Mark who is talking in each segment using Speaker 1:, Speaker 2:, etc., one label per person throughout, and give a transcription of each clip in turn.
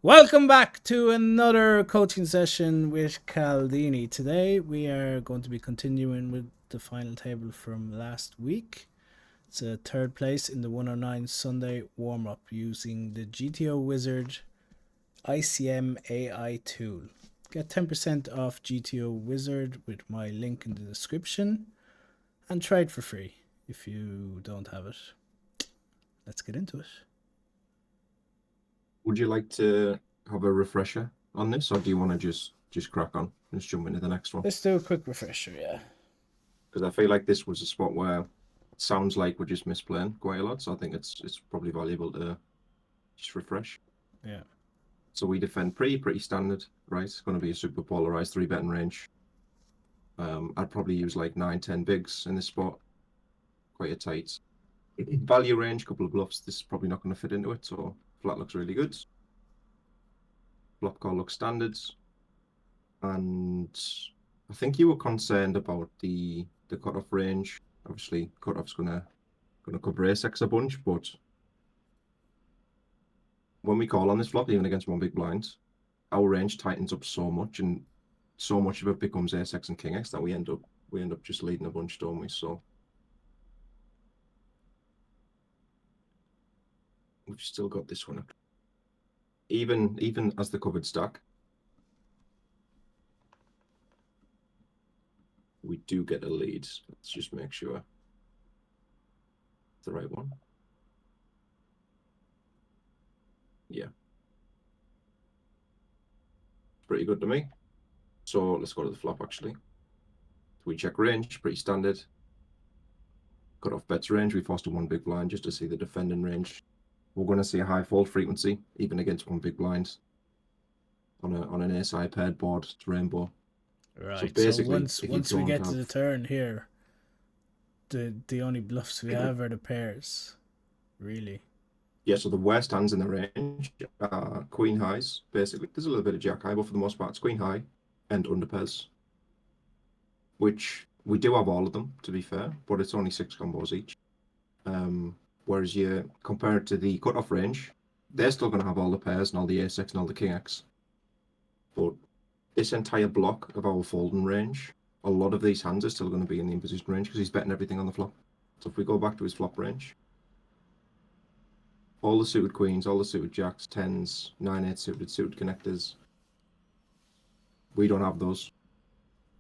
Speaker 1: Welcome back to another coaching session with Caldini. Today we are going to be continuing with the final table from last week. It's a third place in the 109 Sunday warm up using the GTOwizard ICM AI tool. Get 10% off GTOwizard with my link in the description and try it for free if you don't have it. Let's get into it.
Speaker 2: Would you like to have a refresher on this, or do you want to just crack on and just jump into the next one?
Speaker 1: Let's do a quick refresher, yeah.
Speaker 2: Because I feel like this was a spot where it sounds like we're just misplaying quite a lot, so I think it's probably valuable to just refresh.
Speaker 1: Yeah.
Speaker 2: So we defend pretty standard, right? It's going to be a super polarized 3-betting range. I'd probably use like 9-10 bigs in this spot. Quite a tight value range, couple of bluffs. This is probably not going to fit into it, so flat looks really good. Flop call looks standard. And I think you were concerned about the cutoff range. Obviously, cutoff's gonna cover ASX a bunch, but when we call on this flop, even against one big blind, our range tightens up so much, and so much of it becomes ASX and King X that we end up just leading a bunch, don't we? So we've still got this one. Even as the covered stack, we do get a lead. Let's just make sure it's the right one. Yeah. Pretty good to me. So let's go to the flop actually. We check range, pretty standard. Cut off bets range, we foster one big blind just to see the defending range. We're going to see a high fold frequency, even against one big blind on an SI paired board. It's rainbow.
Speaker 1: Right.
Speaker 2: So
Speaker 1: So
Speaker 2: basically,
Speaker 1: once
Speaker 2: if you
Speaker 1: once we
Speaker 2: don't
Speaker 1: get to
Speaker 2: have
Speaker 1: the turn here, the only bluffs we have are the pairs, really.
Speaker 2: yeah, so the worst hands in the range are queen highs. Basically, there's a little bit of jack high, but for the most part, it's queen high and under pairs, which we do have all of them to be fair, but it's only 6 combos each. Whereas you compare it to the cutoff range, they're still going to have all the pairs and all the A6 and all the King X. But this entire block of our folding range, a lot of these hands are still going to be in the imposition range because he's betting everything on the flop. So if we go back to his flop range, all the suited queens, all the suited jacks, tens, 9-8 suited connectors, we don't have those.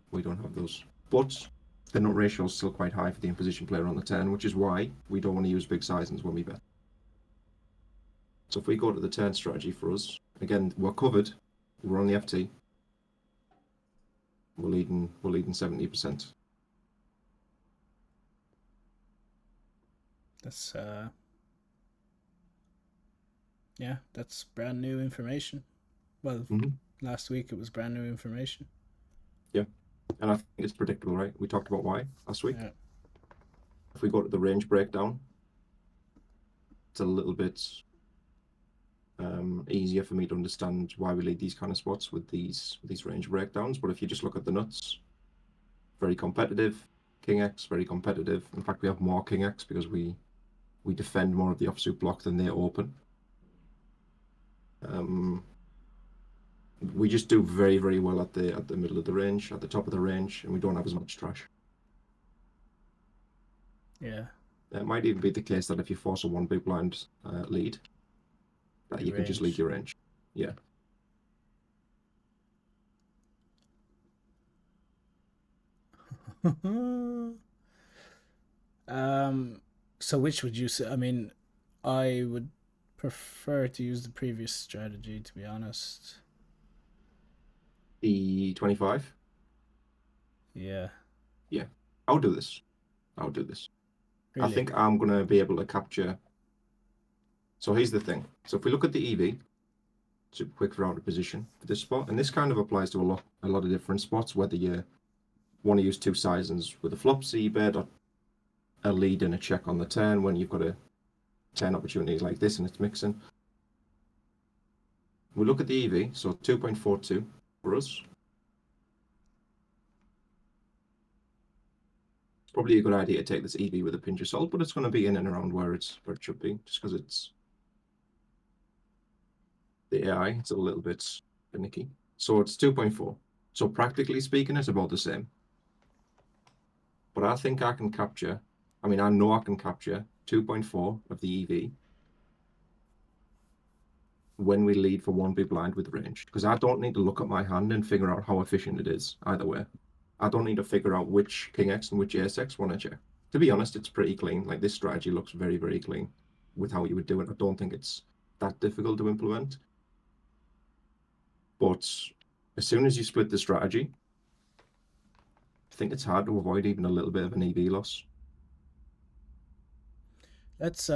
Speaker 2: We don't have those. But the nut ratio is still quite high for the imposition player on the 10, which is why we don't want to use big sizings when we bet. So if we go to the turn strategy for us, again, we're covered. We're on the FT. We're leading 70%.
Speaker 1: That's yeah, that's brand new information. Well, last week it was brand new information.
Speaker 2: Yeah. And I think it's predictable, right? We talked about why last week.
Speaker 1: Yeah.
Speaker 2: If we go to the range breakdown, it's a little bit easier for me to understand why we lead these kind of spots with these range breakdowns. But if you just look at the nuts, very competitive. King X, very competitive. In fact, we have more King X because we defend more of the offsuit block than they open. We just do very well at the middle of the range, at the top of the range, and we don't have as much trash.
Speaker 1: Yeah.
Speaker 2: It might even be the case that if you force a one big blind lead, that you can just lead your range. Yeah.
Speaker 1: So which would you say? I mean, I would prefer to use the previous strategy, to be honest.
Speaker 2: The 25.
Speaker 1: Yeah.
Speaker 2: Yeah. I'll do this. I'll do this. I
Speaker 1: Really.
Speaker 2: think I'm gonna be able to capture. So here's the thing. So if we look at the EV, super quick for out of position for this spot, and this kind of applies to a lot of different spots, whether you want to use two sizings with a flop C bet or a lead and a check on the turn when you've got a 10 opportunities like this and it's mixing. We look at the EV, so 2.42 for us. It's probably a good idea to take this EV with a pinch of salt, but it's going to be in and around where it should be, just because it's the AI, it's a little bit finicky. So it's 2.4. So practically speaking, it's about the same. But I think I can capture, I mean, I know I can capture 2.4 of the EV when we lead for one big blind with range. Because I don't need to look at my hand and figure out how efficient it is either way. I don't need to figure out which King X and which Ace X want to check. To be honest, it's pretty clean. Like this strategy looks very, very clean with how you would do it. I don't think it's that difficult to implement. But as soon as you split the strategy, I think it's hard to avoid even a little bit of an EV loss
Speaker 1: Let's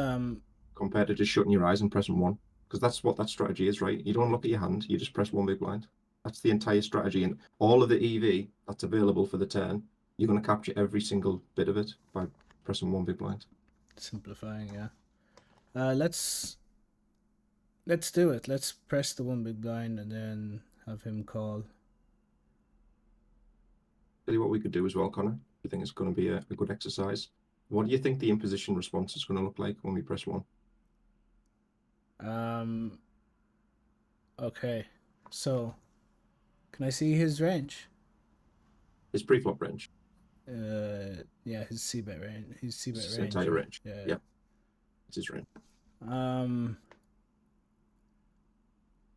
Speaker 2: compared to just shutting your eyes and pressing one. Because that's what that strategy is, right? You don't look at your hand, you just press one big blind. That's the entire strategy. And all of the EV that's available for the turn, you're going to capture every single bit of it by pressing one big blind.
Speaker 1: simplifying, yeah. Let's do it. Let's press the one big blind and then have him call.
Speaker 2: Tell you what we could do as well, Connor. I think it's going to be a good exercise. What do you think the imposition response is going to look like when we press one?
Speaker 1: Okay. So, can I see his range?
Speaker 2: His pre-flop range.
Speaker 1: Yeah, his c-bet range. His
Speaker 2: It's
Speaker 1: c-bet
Speaker 2: his
Speaker 1: range,
Speaker 2: entire
Speaker 1: right?
Speaker 2: range.
Speaker 1: Yeah.
Speaker 2: Yeah, it's his range.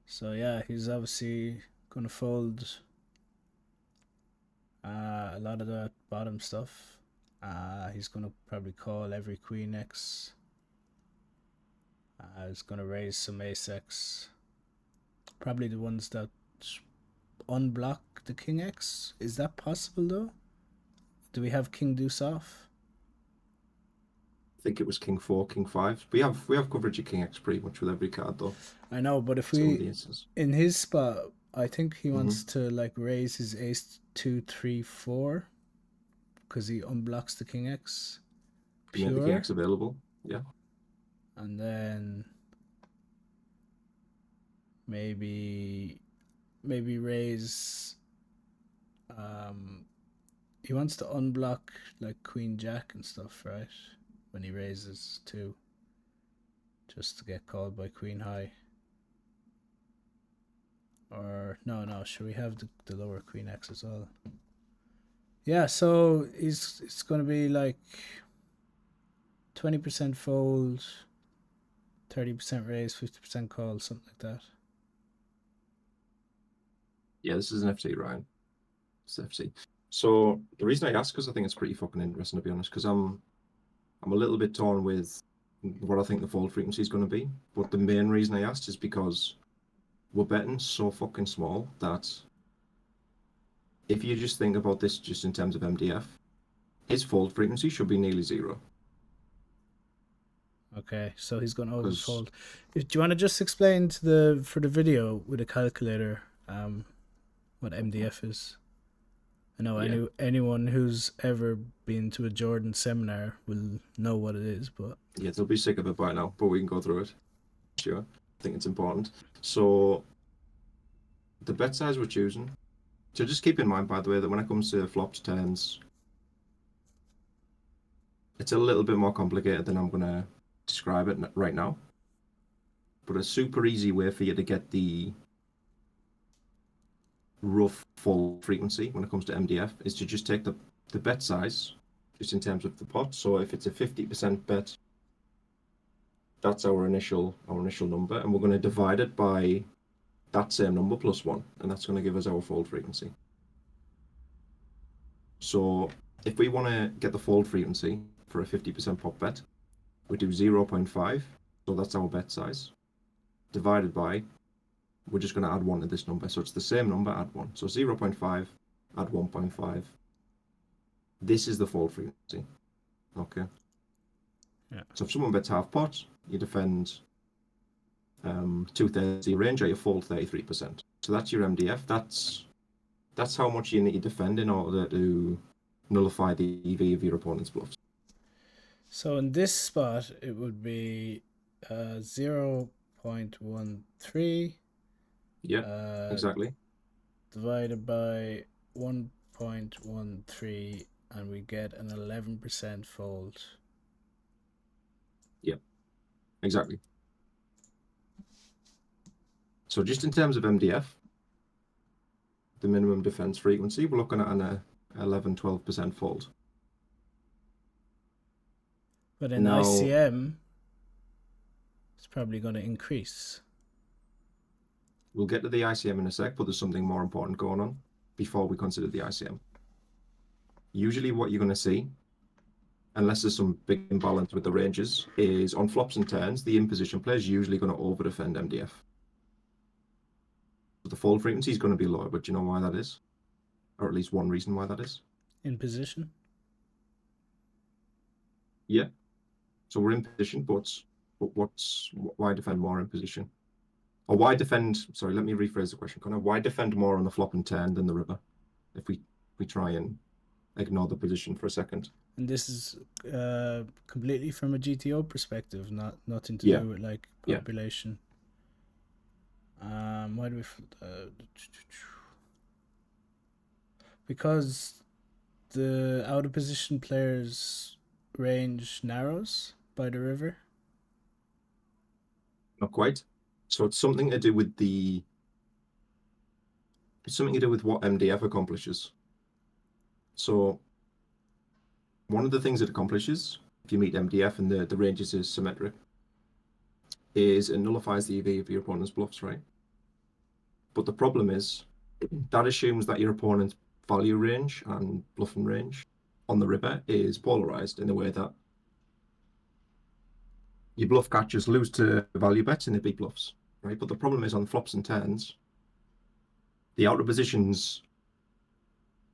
Speaker 1: So yeah, he's obviously gonna fold a lot of the bottom stuff. He's gonna probably call every queen X. He's gonna raise some ace X. Probably the ones that unblock the king X. Is that possible though? Do we have king deuce off?
Speaker 2: I think it was King 4, King 5. We have coverage of King X pretty much with every card though.
Speaker 1: I know, but if
Speaker 2: Some of
Speaker 1: we
Speaker 2: the aces.
Speaker 1: in his spot, I think he
Speaker 2: Mm-hmm.
Speaker 1: wants to like raise his ace 2, 3, 4 because he unblocks the king X
Speaker 2: To make the King
Speaker 1: pure,
Speaker 2: X available. Yeah.
Speaker 1: and then maybe raise. He wants to unblock like queen jack and stuff, right? When he raises too, just to get called by queen high. Or no, should we have the lower queen X as well? Yeah, so it's gonna be like 20% fold, 30% raise, 50% call, something like that.
Speaker 2: Yeah, this is an FC, Ryan. It's FC. So the reason I ask is I think it's pretty fucking interesting to be honest, because I'm a little bit torn with what I think the fold frequency is going to be. But the main reason I asked is because we're betting so fucking small that if you just think about this just in terms of MDF, his fold frequency should be nearly zero.
Speaker 1: Okay, so he's going to
Speaker 2: Because
Speaker 1: overfold. Do you want to just explain to the for the video with a calculator what MDF is? I know
Speaker 2: yeah,
Speaker 1: anyone who's ever been to a Jordan seminar will know what it is, but
Speaker 2: yeah, they'll be sick of it by now, but we can go through it. Sure. I think it's important. So the bet size we're choosing. So just keep in mind, by the way, that when it comes to flops, turns, it's a little bit more complicated than I'm going to describe it right now. But a super easy way for you to get the rough full frequency when it comes to MDF is to just take the bet size, just in terms of the pot. So if it's a 50% bet, that's our initial number, and we're going to divide it by that same number plus one, and that's going to give us our fold frequency. So if we want to get the fold frequency for a 50% pot bet, we do 0.5, so that's our bet size, divided by, we're just going to add 1 to this number. So it's the same number, add 1. So 0.5, add 1.5. This is the fold frequency. Okay.
Speaker 1: yeah.
Speaker 2: So if someone bets half pot, you defend 2/3 your range, or you fold 33%. So that's your MDF. That's how much you need to defend in order to nullify the EV of your opponent's bluffs.
Speaker 1: So in this spot, it would be 0.13
Speaker 2: Yeah, exactly.
Speaker 1: divided by 1.13, and we get an 11% fold.
Speaker 2: Yeah, exactly. So just in terms of MDF, the minimum defense frequency, we're looking at an 11-12% fold.
Speaker 1: But in
Speaker 2: Now,
Speaker 1: ICM, it's probably going to increase.
Speaker 2: we'll get to the ICM in a sec, but there's something more important going on before we consider the ICM. Usually what you're going to see, unless there's some big imbalance with the ranges, is on flops and turns, the in-position player is usually going to over-defend MDF. The fold frequency is going to be lower, but do you know why that is? Or at least one reason why that is?
Speaker 1: In position?
Speaker 2: Yeah. So we're in position, but why defend more in position? Or why defend, sorry, let me rephrase the question, Connor. Why defend more on the flop and turn than the river? If we try and ignore the position for a second.
Speaker 1: And this is completely from a GTO perspective, nothing to
Speaker 2: Yeah.
Speaker 1: do with like
Speaker 2: Yeah.
Speaker 1: population. Why do we? Because the out of position players' range narrows by the river.
Speaker 2: Not quite. So it's something to do with what MDF accomplishes. So one of the things it accomplishes, if you meet MDF and the ranges is symmetric, is it nullifies the EV of your opponent's bluffs, right? But the problem is that assumes that your opponent's value range and bluffing range on the river is polarized in a way that your bluff catchers lose to value bets in the big bluffs, right? But the problem is on flops and turns, the outer positions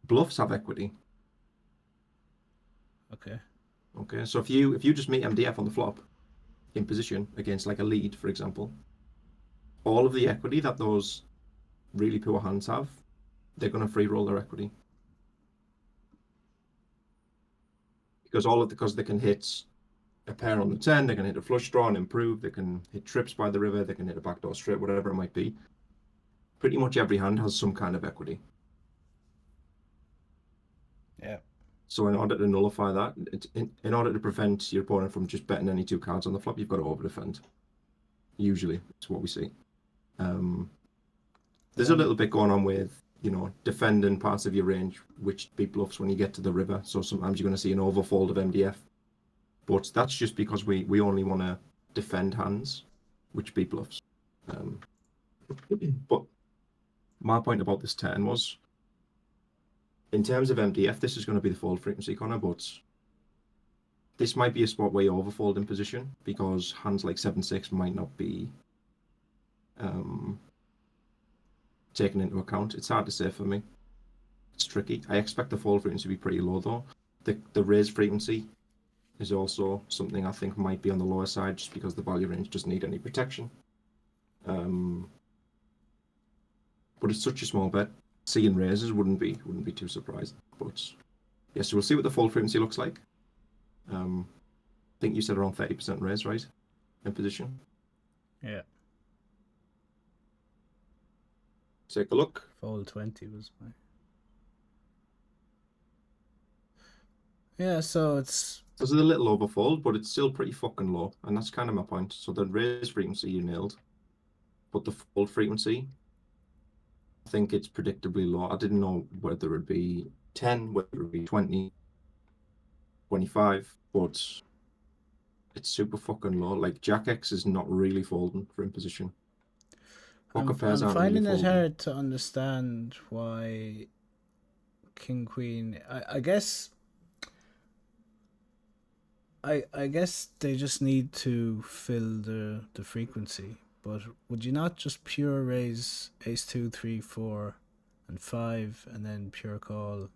Speaker 2: bluffs have equity.
Speaker 1: Okay.
Speaker 2: Okay, so if you just meet MDF on the flop in position against like a lead, for example, all of the equity that those really poor hands have, they're going to free roll their equity because they can hit a pair on the 10, they can hit a flush draw and improve, they can hit trips by the river, they can hit a backdoor straight, whatever it might be. Pretty much every hand has some kind of equity.
Speaker 1: Yeah.
Speaker 2: So in order to nullify that, in order to prevent your opponent from just betting any two cards on the flop, you've got to over defend. Usually, it's what we see. There's a little bit going on with defending parts of your range, which big bluffs when you get to the river. So sometimes you're going to see an overfold of MDF, but that's just because we only want to defend hands, which big bluffs. But my point about this turn was, in terms of MDF, this is going to be the fold frequency, Connor, but this might be a spot where you overfold in position because hands like 7-6 might not be taken into account. It's hard to say for me. It's tricky. I expect the fold frequency to be pretty low though. The raise frequency is also something I think might be on the lower side just because the value range doesn't need any protection. But it's such a small bet. Seeing raises wouldn't be too surprising. But yeah, so we'll see what the fold frequency looks like. I think you said around 30% raise, right? In position.
Speaker 1: Yeah.
Speaker 2: Take a look.
Speaker 1: Fold 20 was my. Yeah, so it's.
Speaker 2: There's a little overfold, but it's still pretty fucking low, and that's kind of my point. So the raise frequency you nailed, but the fold frequency, I think it's predictably low. I didn't know whether it'd be 10, whether it'd be 20, 25, but it's super fucking low. Like Jack X is not really folding for imposition. Pocket pairs
Speaker 1: I'm
Speaker 2: aren't really
Speaker 1: finding it
Speaker 2: folding.
Speaker 1: hard to understand why King Queen. I guess. I guess they just need to fill the frequency. But would you not just pure raise ace 2, 3, 4, and 5, and then pure call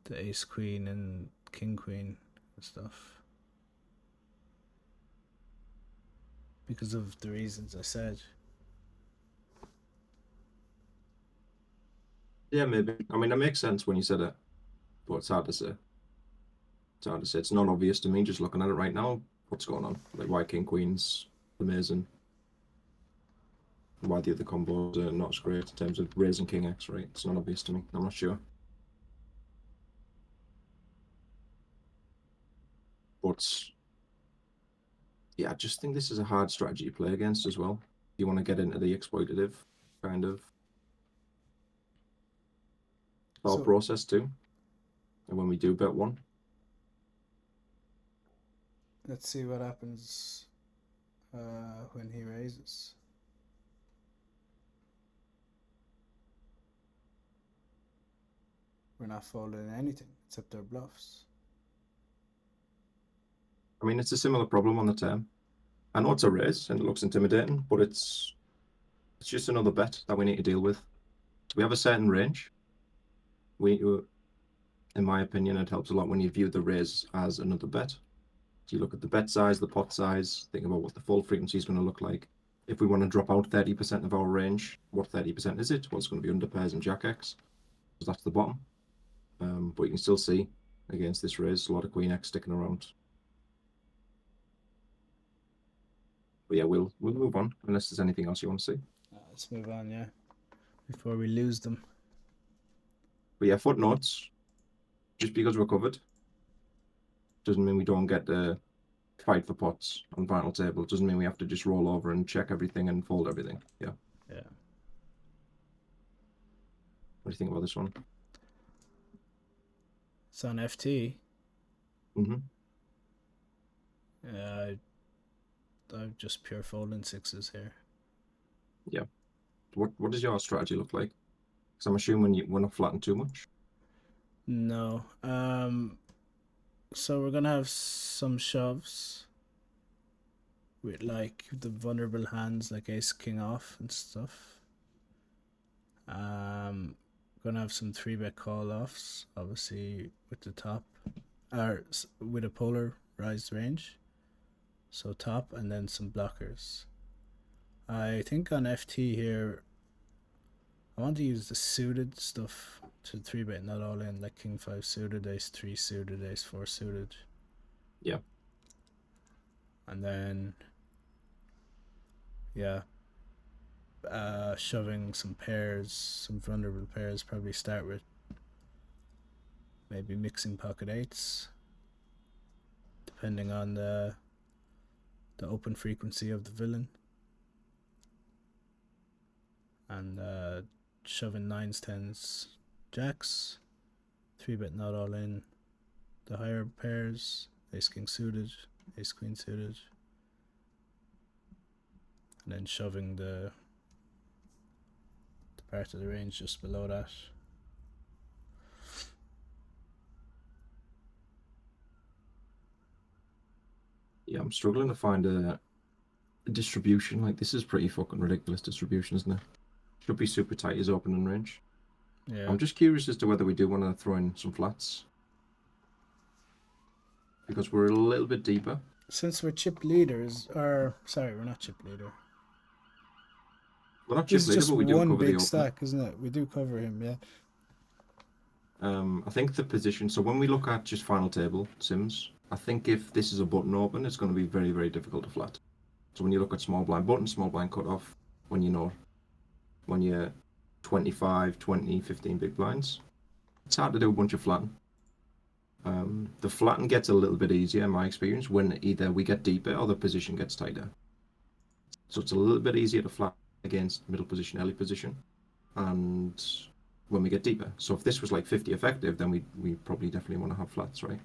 Speaker 1: the ace queen and king queen and stuff? Because of the reasons I said.
Speaker 2: Yeah, maybe. I mean, that makes sense when you said it, but it's hard to say. It's hard to say. It's not obvious to me just looking at it right now. What's going on? Like why King Queen's amazing. Why the other combos are not as great in terms of raising King X, right? It's not obvious to me. I'm not sure. But yeah, I just think this is a hard strategy to play against as well. you want to get into the exploitative kind of thought process too. And when we do bet one,
Speaker 1: let's see what happens when he raises. We're not folding anything except our bluffs.
Speaker 2: I mean, it's a similar problem on the turn. I know it's a raise and it looks intimidating, but it's just another bet that we need to deal with. We have a certain range. In my opinion, it helps a lot when you view the raise as another bet. So you look at the bet size, the pot size, think about what the fold frequency is going to look like. If we want to drop out 30% of our range, what 30% is it? Well, it's going to be under pairs and jack X, because that's the bottom. But you can still see against this raise a lot of queen X sticking around. But yeah, we'll move on unless there's anything else you want to see.
Speaker 1: Let's move on, yeah, before we lose them.
Speaker 2: But yeah, footnotes. Just because we're covered doesn't mean we don't get to fight for pots on final table. It doesn't mean we have to just roll over and check everything and fold everything. Yeah.
Speaker 1: Yeah.
Speaker 2: What do you think about this one?
Speaker 1: It's on FT.
Speaker 2: Mm-hmm.
Speaker 1: Yeah, I'm just pure folding sixes here.
Speaker 2: Yeah. What does your strategy look like? Because I'm assuming we're not flattening too much.
Speaker 1: No. So we're gonna have some shoves with like the vulnerable hands like ace king off and stuff. Gonna have some 3-bet call offs, obviously with the top, or with a polarized range. So top and then some blockers. I think on FT here, I want to use the suited stuff to 3-bet, not all in, like king 5 suited, ace 3 suited, ace 4 suited.
Speaker 2: Yeah.
Speaker 1: And then, yeah, shoving some pairs, some vulnerable pairs. Probably start with maybe mixing pocket eights, depending on the open frequency of the villain, and shoving nines, tens, jacks, 3-bet not all in, the higher pairs, ace king suited, ace queen suited, and then shoving the part of the range just below that.
Speaker 2: Yeah, I'm struggling to find a distribution. Like, this is pretty fucking ridiculous distribution, isn't it? Should be super tight as opening range.
Speaker 1: Yeah.
Speaker 2: I'm just curious as to whether we do want to throw in some flats. Because we're a little bit deeper.
Speaker 1: Since we're chip leaders, or sorry, we're not chip leader.
Speaker 2: We're not
Speaker 1: This
Speaker 2: chip
Speaker 1: is
Speaker 2: leader,
Speaker 1: just
Speaker 2: but we do
Speaker 1: one
Speaker 2: cover the
Speaker 1: big
Speaker 2: opener.
Speaker 1: stack, isn't it? We do cover him, yeah.
Speaker 2: I think the position. So when we look at just final table sims, I think if this is a button open, it's going to be very, very difficult to flat. So when you look at small blind button, small blind cutoff, when you're 25, 20, 15 big blinds, it's hard to do a bunch of flatten. The flatten gets a little bit easier in my experience when either we get deeper or the position gets tighter. So it's a little bit easier to flat against middle position, early position, and when we get deeper. So if this was like 50 effective, then we probably definitely want to have flats, right?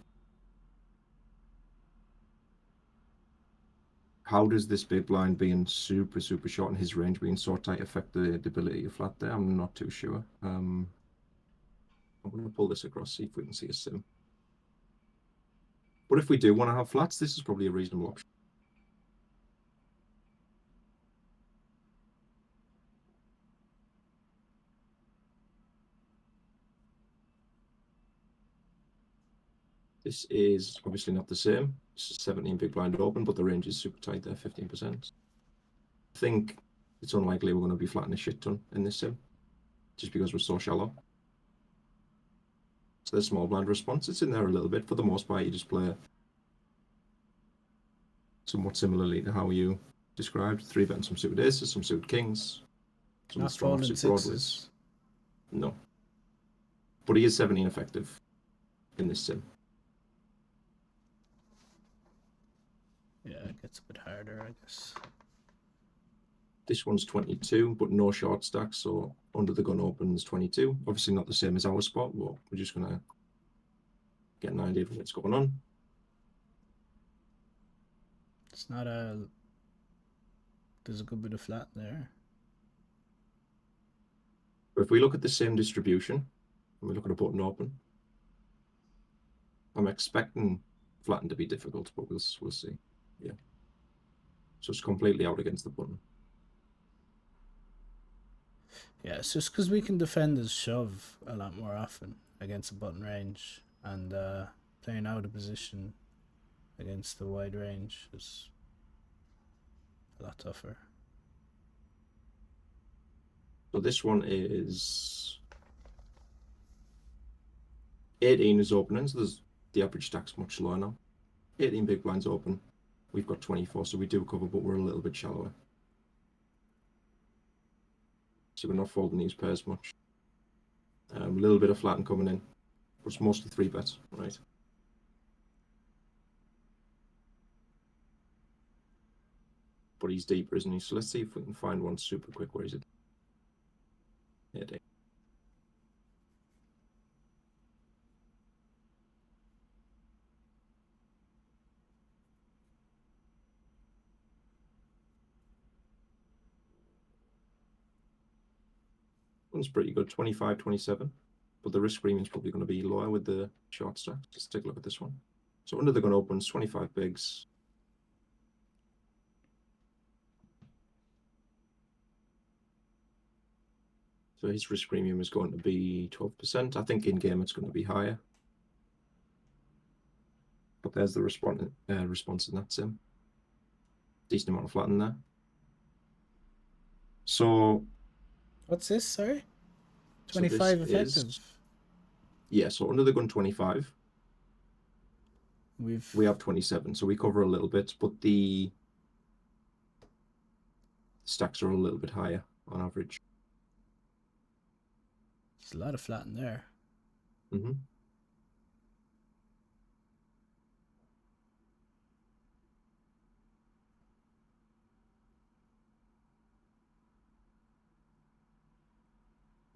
Speaker 2: How does this big blind being super, super short and his range being so tight affect the ability to flat there? I'm not too sure. I'm going to pull this across, see if we can see a sim. But if we do want to have flats, this is probably a reasonable option. This is obviously not the same. This is 17 big blind open, but the range is super tight there, 15%. I think it's unlikely we're going to be flatting a shit ton in this sim, just because we're so shallow. So the small blind response, it's in there a little bit. For the most part, you just play somewhat similarly to how you described. 3-betting some suited aces, some suited kings, some
Speaker 1: Not
Speaker 2: strong
Speaker 1: folding
Speaker 2: offsuit
Speaker 1: sixes.
Speaker 2: broadways. No. But he is 17 effective in this sim.
Speaker 1: Yeah, it gets a bit harder, I guess.
Speaker 2: This one's 22, but no short stacks, so under the gun opens 22. Obviously not the same as our spot, but we're just going to get an idea of what's going on.
Speaker 1: It's not a. There's a good bit of flat there.
Speaker 2: But if we look at the same distribution, and we look at a button open, I'm expecting flatten to be difficult, but we'll see. Yeah. So it's completely out against the button.
Speaker 1: Yeah, it's just because we can defend his shove a lot more often against a button range, and playing out of position against the wide range is a lot tougher.
Speaker 2: So this one is 18 is opening, so the average stack's much lower now. 18 big blinds open. We've got 24, so we do cover, but we're a little bit shallower. So we're not folding these pairs much. A little bit of flatten coming in, but it's mostly 3-bet, right? But he's deeper, isn't he? So let's see if we can find one super quick. Where is it? 18. One's pretty good, 25, 27. But the risk premium is probably going to be lower with the short stack. Let's take a look at this one. So under the gun opens, 25 bigs. So his risk premium is going to be 12%. I think in game it's going to be higher. But there's the response in that sim. Decent amount of flatten there. So
Speaker 1: What's this? Sorry,
Speaker 2: so
Speaker 1: 25
Speaker 2: this
Speaker 1: effective.
Speaker 2: is, yeah, so under the gun 25. We have 27, so we cover a little bit, but the stacks are a little bit higher on average.
Speaker 1: There's a lot of flat in there.
Speaker 2: Mm-hmm.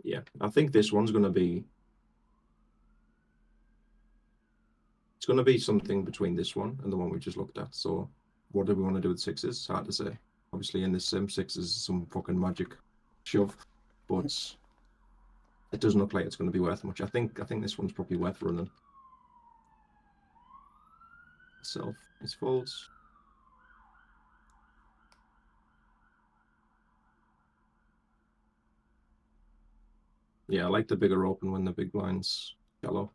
Speaker 2: Yeah, I think this one's going to be, it's going to be something between this one and the one we just looked at. So what do we want to do with sixes? Hard to say. Obviously in this sim, sixes is some fucking magic shove, but it doesn't look like it's going to be worth much. I think this one's probably worth running. Itself, it's folds. Yeah, I like the bigger open when the big blind's shallow.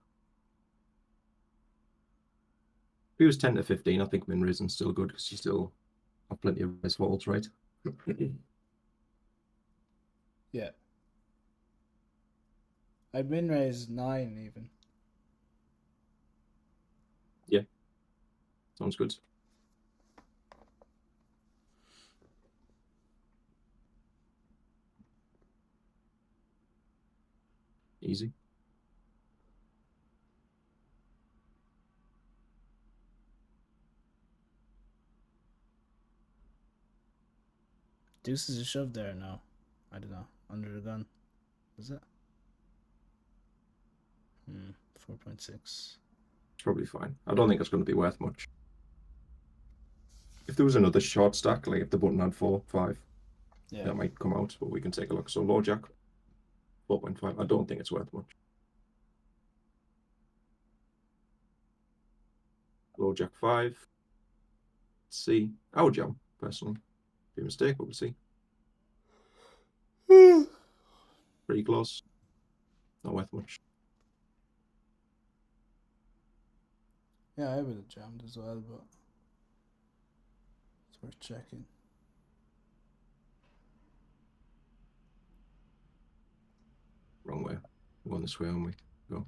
Speaker 2: If he was 10 to 15, I think min raising's still good because you still have plenty of raise folds, right?
Speaker 1: Yeah. I'd min raise 9 even.
Speaker 2: Yeah, sounds good. Easy.
Speaker 1: Deuce is a shove there now. I don't know. Under the gun. Is it? 4.6.
Speaker 2: It's probably fine. I don't think it's going to be worth much. If there was another short stack, like if the button had 4, 5,
Speaker 1: Yeah.
Speaker 2: that might come out, but we can take a look. So low jack, 4.5. I don't think it's worth much. Low jack 5. Let's see. I would jam, personally. Be a mistake, but we'll see. Pretty close. Not worth much.
Speaker 1: Yeah, I would have jammed as well, but it's worth checking.
Speaker 2: Wrong way. We're going this way, aren't we? Go.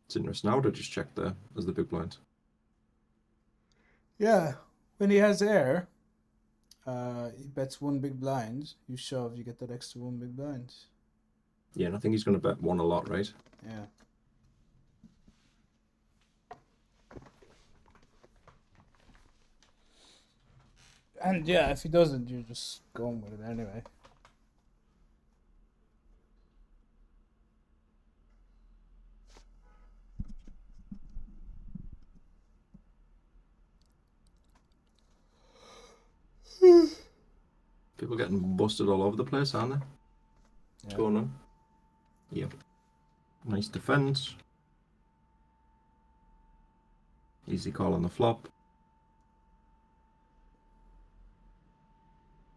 Speaker 2: It's interesting. I would have just checked there as the big blind.
Speaker 1: Yeah. When he has air, He bets one big blind. You shove, you get that extra one big blind.
Speaker 2: Yeah, and I think he's going to bet one a lot, right?
Speaker 1: Yeah. And yeah, if he doesn't, you're just going with it anyway.
Speaker 2: People getting busted all over the place, aren't they? What's going on? Yep. Nice defense. Easy call on the flop.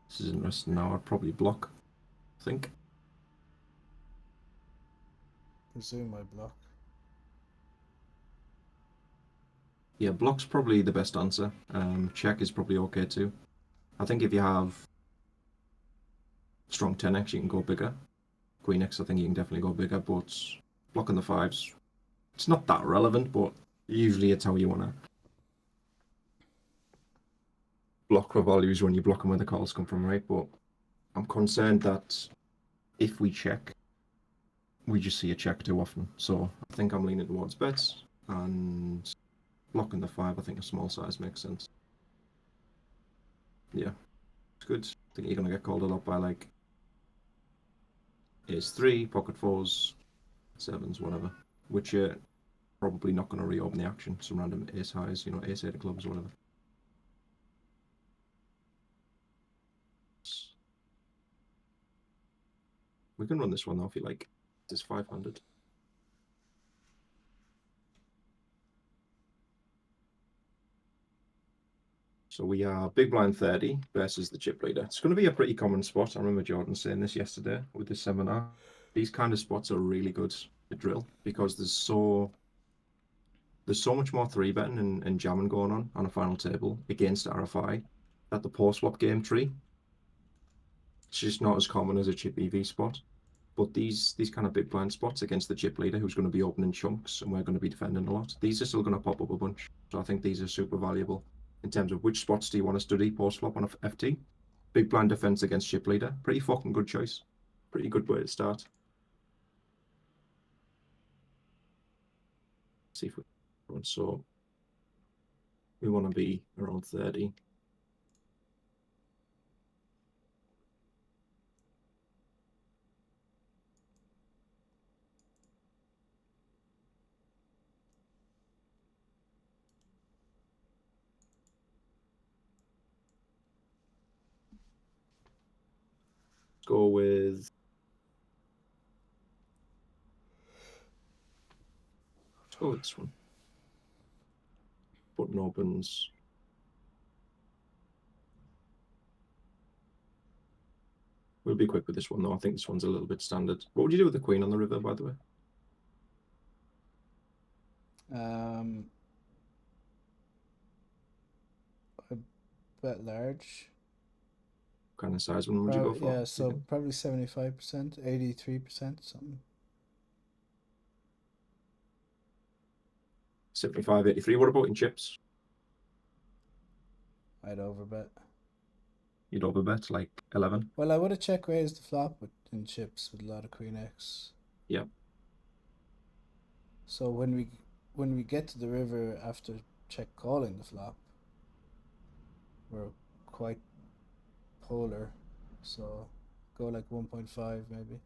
Speaker 2: This is interesting now. I'd probably block, I think.
Speaker 1: Presume I block.
Speaker 2: Yeah, block's probably the best answer. Check is probably okay too. I think if you have strong 10x, you can go bigger. Queen X, I think you can definitely go bigger, but blocking the fives, it's not that relevant, but usually it's how you want to block for values when you block them where the calls come from, right? But I'm concerned that if we check, we just see a check too often. So I think I'm leaning towards bets and blocking the five. I think a small size makes sense. Yeah, it's good. I think you're going to get called a lot by like ace three, pocket fours, sevens, whatever, which you're probably not going to reopen the action. Some random ace highs, ace eight of clubs, whatever. We can run this one though if you like. This is 500. So we are big blind 30 versus the chip leader. It's going to be a pretty common spot. I remember Jordan saying this yesterday with the seminar. These kind of spots are really good to drill because there's so much more three betting and jamming going on a final table against RFI that the post-flop game tree, it's just not as common as a chip EV spot. But these kind of big blind spots against the chip leader who's going to be opening chunks and we're going to be defending a lot, these are still going to pop up a bunch. So I think these are super valuable in terms of which spots do you want to study post-flop on a FT. Big blind defense against chip leader. Pretty fucking good choice. Pretty good way to start. See if we so we want to be around 30. Let's go with this one. Button opens. We'll be quick with this one though. I think this one's a little bit standard. What would you do with the queen on the river, by the way?
Speaker 1: I bet large.
Speaker 2: What kind of size one would you go for?
Speaker 1: Yeah, so probably 75%, 83%, something.
Speaker 2: 75, 83. What about in chips?
Speaker 1: I'd overbet.
Speaker 2: You'd overbet like 11.
Speaker 1: Well, I would have check raised the flop in chips with a lot of queen X.
Speaker 2: Yeah.
Speaker 1: So when we get to the river after check calling the flop, we're quite polar. So go like 1.5 maybe.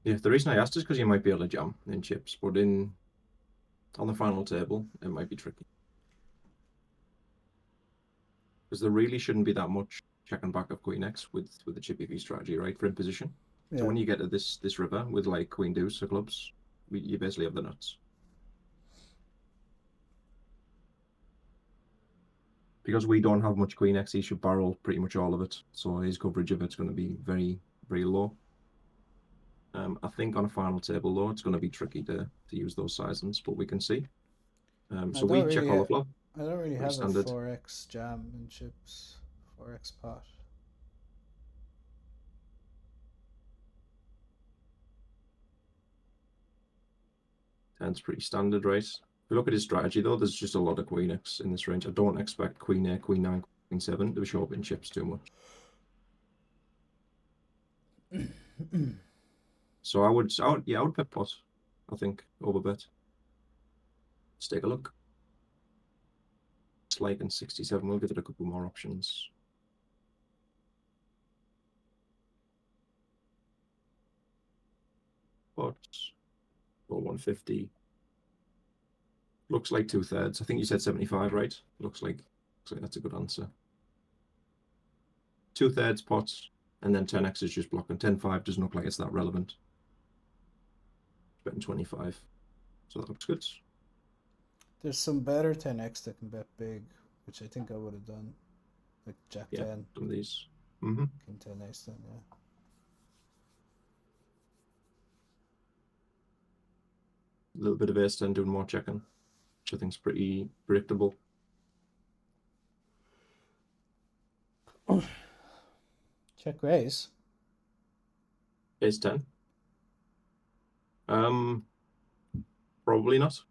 Speaker 2: Yeah, the reason I asked is because you might be able to jam in chips, but on the final table, it might be tricky. Because there really shouldn't be that much check and back of queen X with the chip EV strategy, right? For imposition.
Speaker 1: Yeah.
Speaker 2: So when you get to this river with like queen deuce of clubs, you basically have the nuts. Because we don't have much queen X, he should barrel pretty much all of it. So his coverage of it's going to be very, very low. I think on a final table, though, it's going to be tricky to use those sizings, but we can see. So we check all the flop.
Speaker 1: I don't really have
Speaker 2: standard.
Speaker 1: a 4x jam in chips, 4x pot.
Speaker 2: Ten's pretty standard, right? you look at his strategy, though, there's just a lot of queen X in this range. I don't expect queen 8, queen 9, queen 7 to show up in chips too much. So I would bet pot, I think, over bet. Let's take a look. It's like in 67. We'll give it a couple more options. Pot or 150. Looks like 2/3. I think you said 75, right? Looks like that's a good answer. 2/3 pots, and then 10x is just blocking. 10-5 doesn't look like it's that relevant. Betting 25. So that looks good.
Speaker 1: There's some better 10x that can bet big, which I think I would have done. Like Jack 10.
Speaker 2: Some of these.
Speaker 1: King 10 ace 10, yeah.
Speaker 2: A little bit of ace 10 doing more checking, which I think is pretty predictable.
Speaker 1: Check raise.
Speaker 2: Ace 10. Probably not.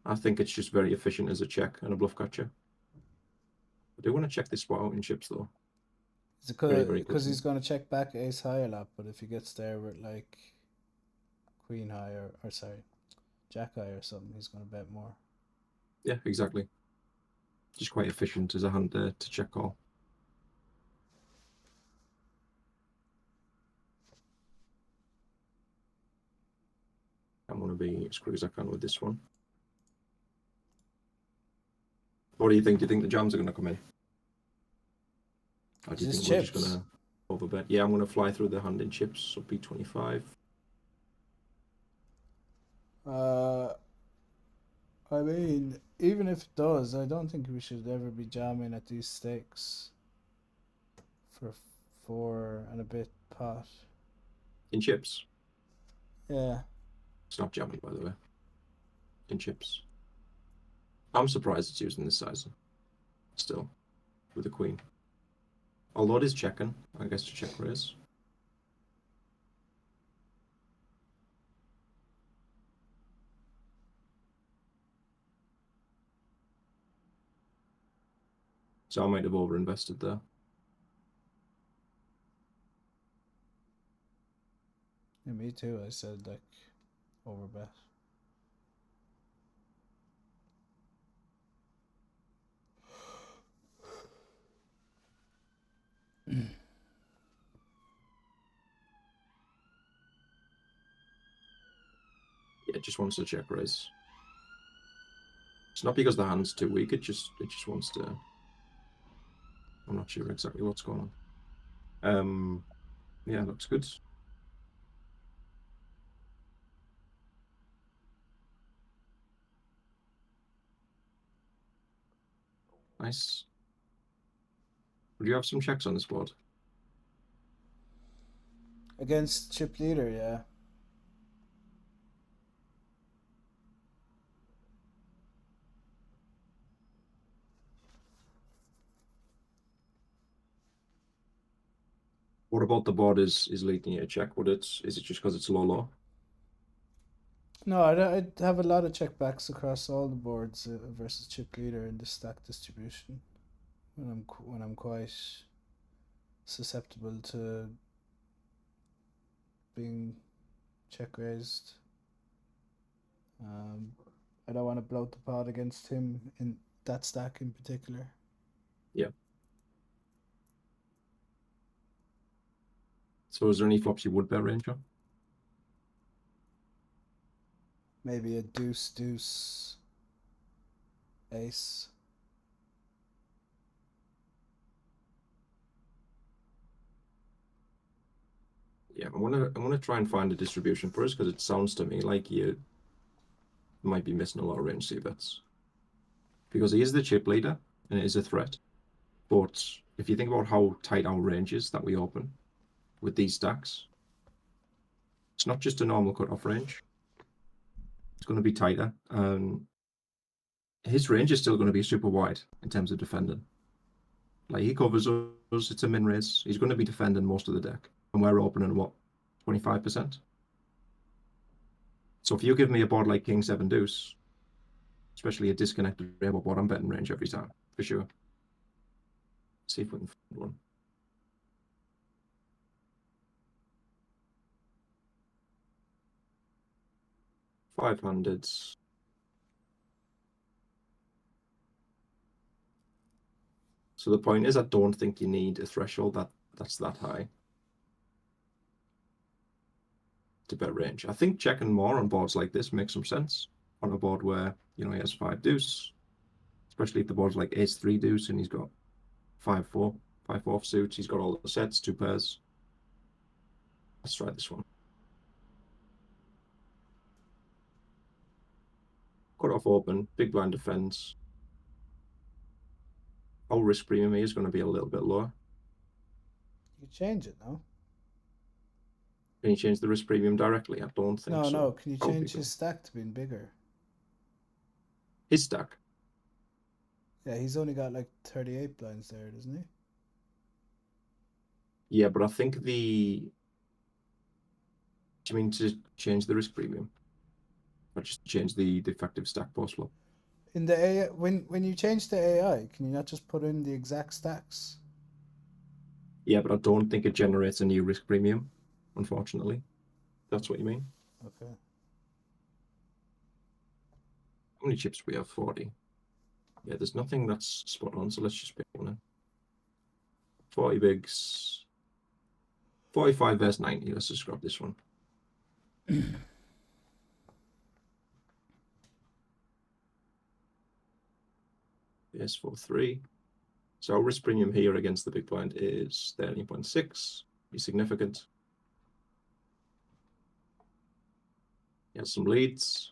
Speaker 2: I think it's just very efficient as a check and a bluff catcher. I do want to check this spot out in chips though.
Speaker 1: Is it
Speaker 2: Very, very
Speaker 1: because
Speaker 2: quickly.
Speaker 1: he's going to check back ace high a lot, but if he gets there with like queen high or sorry, jack high or something, he's going to bet more.
Speaker 2: Yeah, exactly. Just quite efficient as a hand to check call. I'm going to be as quick as I can with this one. What do you think? Do you think the jams are going to come in? Or do you think we're just going to overbet? Yeah, I'm going to fly through the hand in chips, so B25.
Speaker 1: I mean, even if it does, I don't think we should ever be jamming at these stakes for 4 and a bit pot.
Speaker 2: In chips?
Speaker 1: Yeah.
Speaker 2: It's not jamming, by the way. In chips. I'm surprised it's using this size still with the queen. Although it is checking, I guess, to check raise. So I might have overinvested there.
Speaker 1: Yeah, me too. I said like overbet.
Speaker 2: Yeah, it just wants to check raise. It's not because the hand's too weak, it just wants to. I'm not sure exactly what's going on. Yeah, looks good. Nice. Would you have some checks on this board?
Speaker 1: Against chip leader, yeah.
Speaker 2: What about the board is leading you a check? Is it just because it's low?
Speaker 1: No, I'd have a lot of checkbacks across all the boards versus chip leader in the stack distribution. When I'm quite susceptible to being check raised. I don't want to bloat the pot against him in that stack in particular.
Speaker 2: Yeah. So is there any flops you would bet range on?
Speaker 1: Maybe a deuce deuce ace.
Speaker 2: Yeah, I wanna try and find a distribution for us because it sounds to me like you might be missing a lot of range C bets. Because he is the chip leader and it is a threat. But if you think about how tight our range is that we open with these stacks, it's not just a normal cutoff range. It's going to be tighter. His range is still going to be super wide in terms of defending. Like he covers us, it's a min raise. He's going to be defending most of the deck. And we're opening what, 25%? So if you give me a board like King 7 Deuce, especially a disconnected rainbow board. I'm betting range every time, for sure. See if we can find one. 500s. So the point is, I don't think you need a threshold that's that high to bet range. I think checking more on boards like this makes some sense. On a board where, you know, he has 5 deuce, especially if the board's like ace 3 deuce and he's got 5-4, 5-4 suits, he's got all the sets, 2 pairs. Let's try this one. Cut off open, big blind defense. Our risk premium here is going to be a little bit lower.
Speaker 1: You change it, no?
Speaker 2: Can you change the risk premium directly? I don't think
Speaker 1: No,
Speaker 2: so.
Speaker 1: no. Can you
Speaker 2: Probably
Speaker 1: change
Speaker 2: can.
Speaker 1: his stack to being bigger?
Speaker 2: His stack?
Speaker 1: Yeah, he's only got like 38 blinds there, doesn't he?
Speaker 2: Yeah, but I think the... Do you mean to change the risk premium? Or just change the effective stack post flop?
Speaker 1: In the AI, when you change the AI, can you not just put in the exact stacks?
Speaker 2: Yeah, but I don't think it generates a new risk premium, unfortunately. That's what you mean?
Speaker 1: Okay.
Speaker 2: How many chips we have? 40. Yeah, there's nothing that's spot on, so let's just pick one in. 40 bigs. 45 versus 90. Let's just grab this one. Yes, 4-3. So our risk premium here against the big blind is 13.6. Be significant. He has some leads.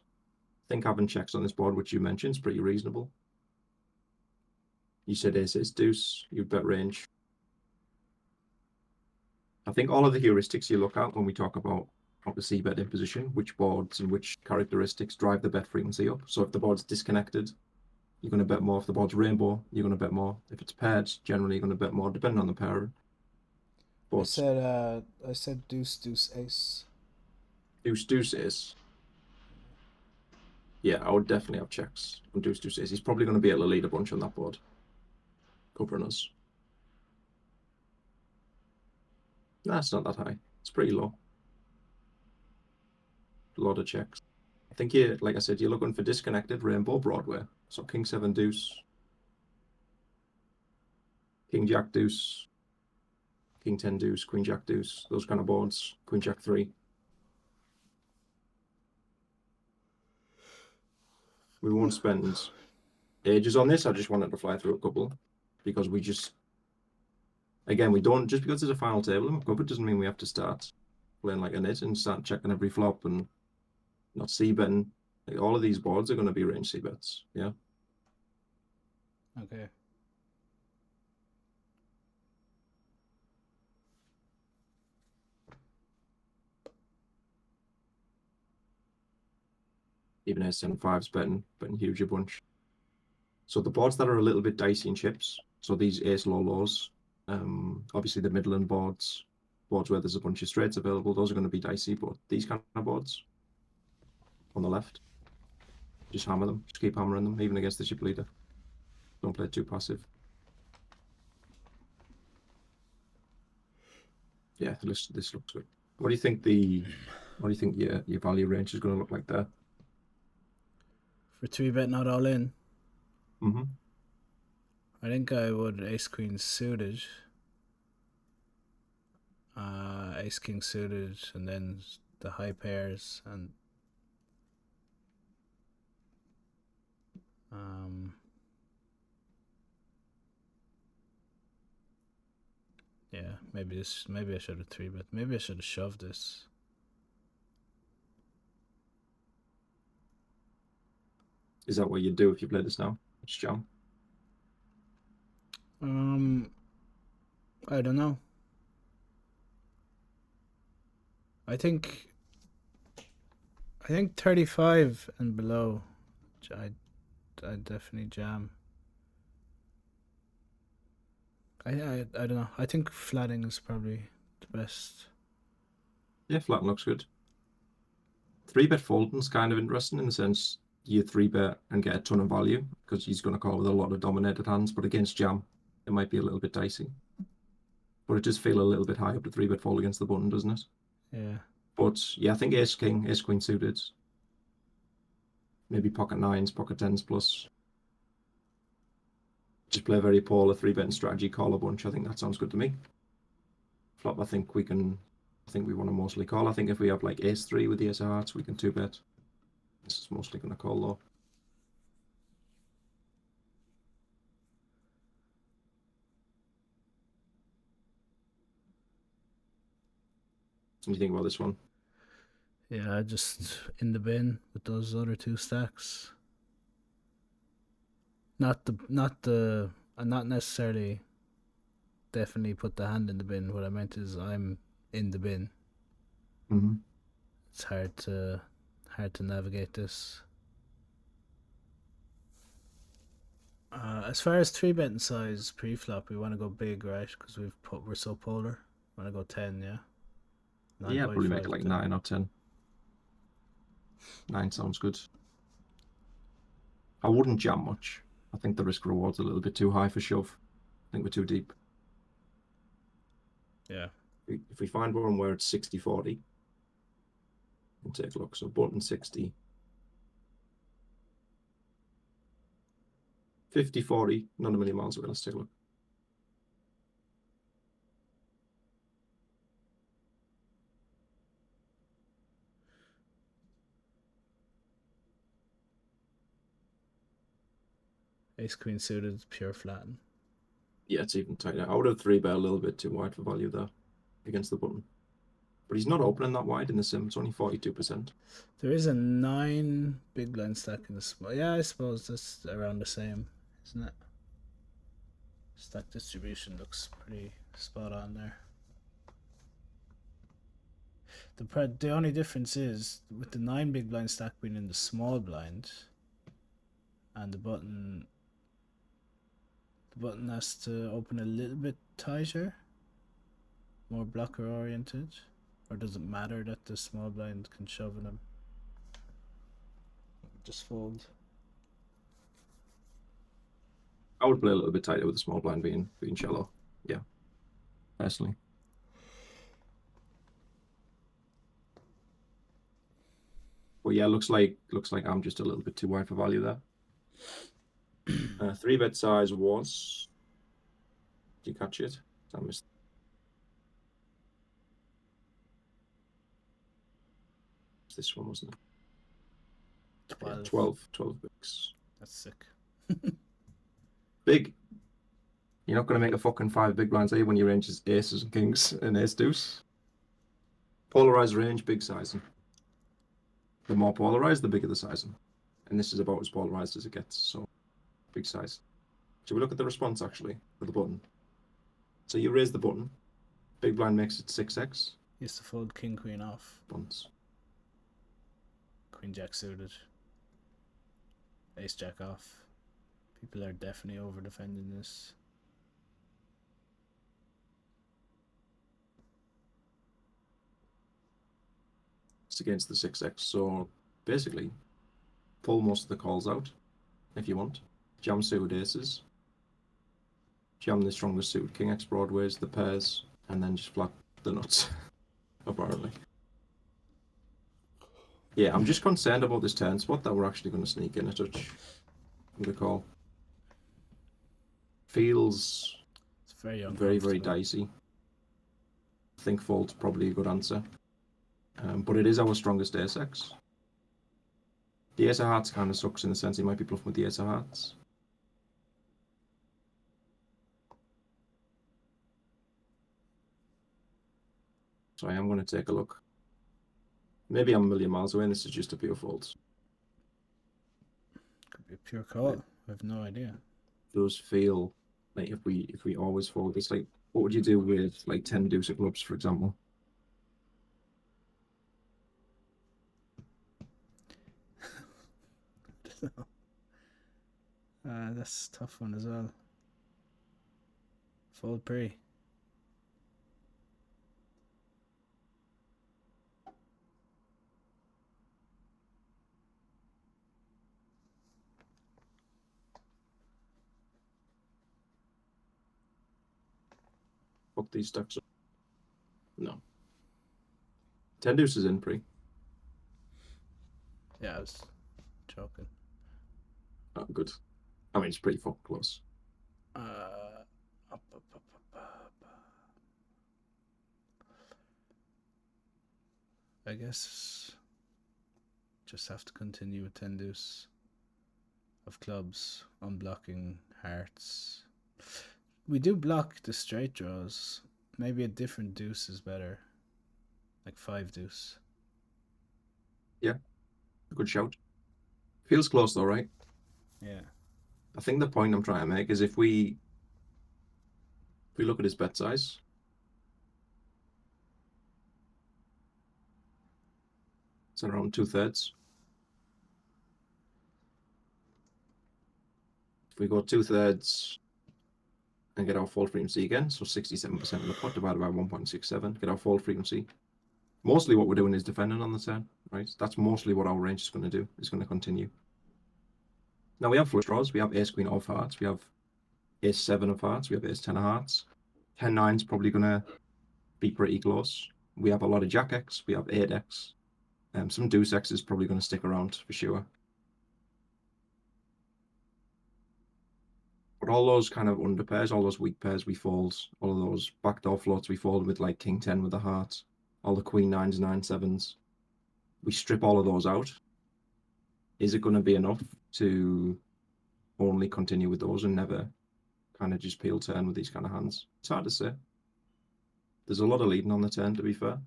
Speaker 2: I think having checks on this board, which you mentioned, is pretty reasonable. You said ace deuce. You'd bet range. I think all of the heuristics you look at when we talk about how to see bet in position, which boards and which characteristics drive the bet frequency up. So if the board's disconnected, you're going to bet more. If the board's rainbow, you're going to bet more. If it's paired, generally you're going to bet more, depending on the pair. But
Speaker 1: I said deuce deuce ace.
Speaker 2: deuce deuce is, yeah, I would definitely have checks on deuce deuce ace. He's probably going to be able to lead a bunch on that board, covering us. That's not that high. It's pretty low. A lot of checks. I think you, like I said, you're looking for disconnected rainbow Broadway. So king 7 deuce, king jack deuce, king 10 deuce, queen jack deuce, those kind of boards, queen jack 3. We won't spend ages on this. I just wanted to fly through a couple because we just, again, we don't, just because there's a final table and we've covered doesn't mean we have to start playing like a nit and start checking every flop and not c-betting. Like all of these boards are going to be range c-bets. Yeah.
Speaker 1: Okay.
Speaker 2: Even ace 10 5's betting huge a bunch. So the boards that are a little bit dicey in chips, so these ace low lows, obviously the Midland boards where there's a bunch of straights available, those are going to be dicey, but these kind of boards on the left, just hammer them, just keep hammering them, even against the chip leader. Don't play too passive. Yeah, this looks good. What do you think your value range is going to look like there?
Speaker 1: For 3-bet not all in,
Speaker 2: Mm-hmm.
Speaker 1: I think I would ace queen suited, ace king suited, and then the high pairs, and yeah, maybe I should have 3-bet. Maybe I should have shoved this.
Speaker 2: Is that what you'd do if you play this now? Just jam?
Speaker 1: I don't know. I think 35 and below, I definitely jam. I don't know. I think flatting is probably the best.
Speaker 2: Yeah, flat looks good. 3-bet folding's kind of interesting in the sense you 3-bet and get a ton of value because he's going to call with a lot of dominated hands. But against jam, it might be a little bit dicey. But it does feel a little bit high up to 3-bet fold against the button, doesn't it?
Speaker 1: Yeah.
Speaker 2: But yeah, I think ace king, ace queen suited, maybe pocket nines, pocket tens plus. Just play very polar 3-betting strategy, call a bunch. I think that sounds good to me. Flop, I think we want to mostly call. I think if we have like ace 3 with the ace of hearts, we can 2-bet. This is mostly going to call though. What do you think about this one?
Speaker 1: Yeah, just in the bin with those other two stacks. Not necessarily definitely put the hand in the bin. What I meant is I'm in the bin.
Speaker 2: Mm-hmm.
Speaker 1: It's hard to navigate this. As far as 3-betting size pre-flop, we want to go big, right? Because we're so polar. We want to go 10, yeah.
Speaker 2: Yeah, probably make it
Speaker 1: 9.5
Speaker 2: like
Speaker 1: 10.
Speaker 2: 9 or 10. 9 sounds good. I wouldn't jam much. I think the risk reward's a little bit too high for shove. I think we're too deep.
Speaker 1: Yeah.
Speaker 2: If we find one where it's 60-40, we'll take a look. So button 60. 50-40, not a million miles away. Let's take a look.
Speaker 1: Ace queen suited, pure flatten.
Speaker 2: Yeah, it's even tighter. I would have 3-bet a little bit too wide for value there against the button. But he's not opening that wide in the sim. It's only 42%.
Speaker 1: There is a 9 big blind stack in the small. Yeah, I suppose that's around the same, isn't it? Stack distribution looks pretty spot on there. The only difference is with the 9 big blind stack being in the small blind, and the button has to open a little bit tighter, more blocker oriented, or does it matter that the small blind can shove in him? Just fold.
Speaker 2: I would play a little bit tighter with the small blind being shallow. Yeah, personally. But yeah, looks like I'm just a little bit too wide for value there. 3-bet size was. Did you catch it? I missed. This one, wasn't it?
Speaker 1: 12.
Speaker 2: Yeah, 12 bigs.
Speaker 1: That's sick.
Speaker 2: Big. You're not going to make a fucking 5 big blinds, are you, when your range is aces and kings and ace deuce? Polarized range, big sizing. The more polarized, the bigger the sizing. And this is about as polarized as it gets, so big size. Should we look at the response, actually, for the button? So you raise the button. Big blind makes it 6x.
Speaker 1: Used to fold king queen off.
Speaker 2: Once.
Speaker 1: Queen jack suited. Ace jack off. People are definitely over defending this.
Speaker 2: It's against the 6x, so basically pull most of the calls out if you want. Jam suited aces. Jam the strongest suited king x broadways, the pairs, and then just flat the nuts, apparently. Yeah, I'm just concerned about this turn spot that we're actually going to sneak in a touch with a call. Feels
Speaker 1: It's very
Speaker 2: very, very
Speaker 1: uncomfortable.
Speaker 2: dicey. I think fold's probably a good answer. But it is our strongest ace-x. The ace of hearts kind of sucks in the sense he might be bluffing with the ace of hearts. So I am going to take a look. Maybe I'm a million miles away and this is just a pure fold.
Speaker 1: Could be a pure call. I have no idea.
Speaker 2: It does feel like if we always fold, it's like, what would you do with like 10 deuce of clubs, for example?
Speaker 1: That's a tough one as well. Fold pre.
Speaker 2: Fuck these stacks up. No. 10 deuces in pre.
Speaker 1: Yeah, I was joking.
Speaker 2: Oh, good. I mean, it's pretty fucking close.
Speaker 1: Up, up, up, up. I guess just have to continue with 10 deuce of clubs, unblocking hearts. We do block the straight draws. Maybe a different deuce is better. Like 5 deuce.
Speaker 2: Yeah, good shout. Feels close though, right?
Speaker 1: Yeah.
Speaker 2: I think the point I'm trying to make is if we look at his bet size, it's around 2/3. If we go 2/3 and get our fold frequency again, so 67% of the pot divided by 1.67, get our fold frequency. Mostly what we're doing is defending on the turn, right? That's mostly what our range is going to do, is going to continue. Now we have flush draws, we have ace queen of hearts, we have ace 7 of hearts, we have ace 10 of hearts. 10-9 is probably going to be pretty close. We have a lot of jack X, we have 8x. Some deuce X is probably going to stick around for sure. But all those kind of under pairs, all those weak pairs we fold, all of those backdoor floats we fold with like king 10 with the heart, all the queen 9s, 9/7s, we strip all of those out. Is it going to be enough to only continue with those and never kind of just peel turn with these kind of hands? It's hard to say. There's a lot of leading on the turn, to be fair.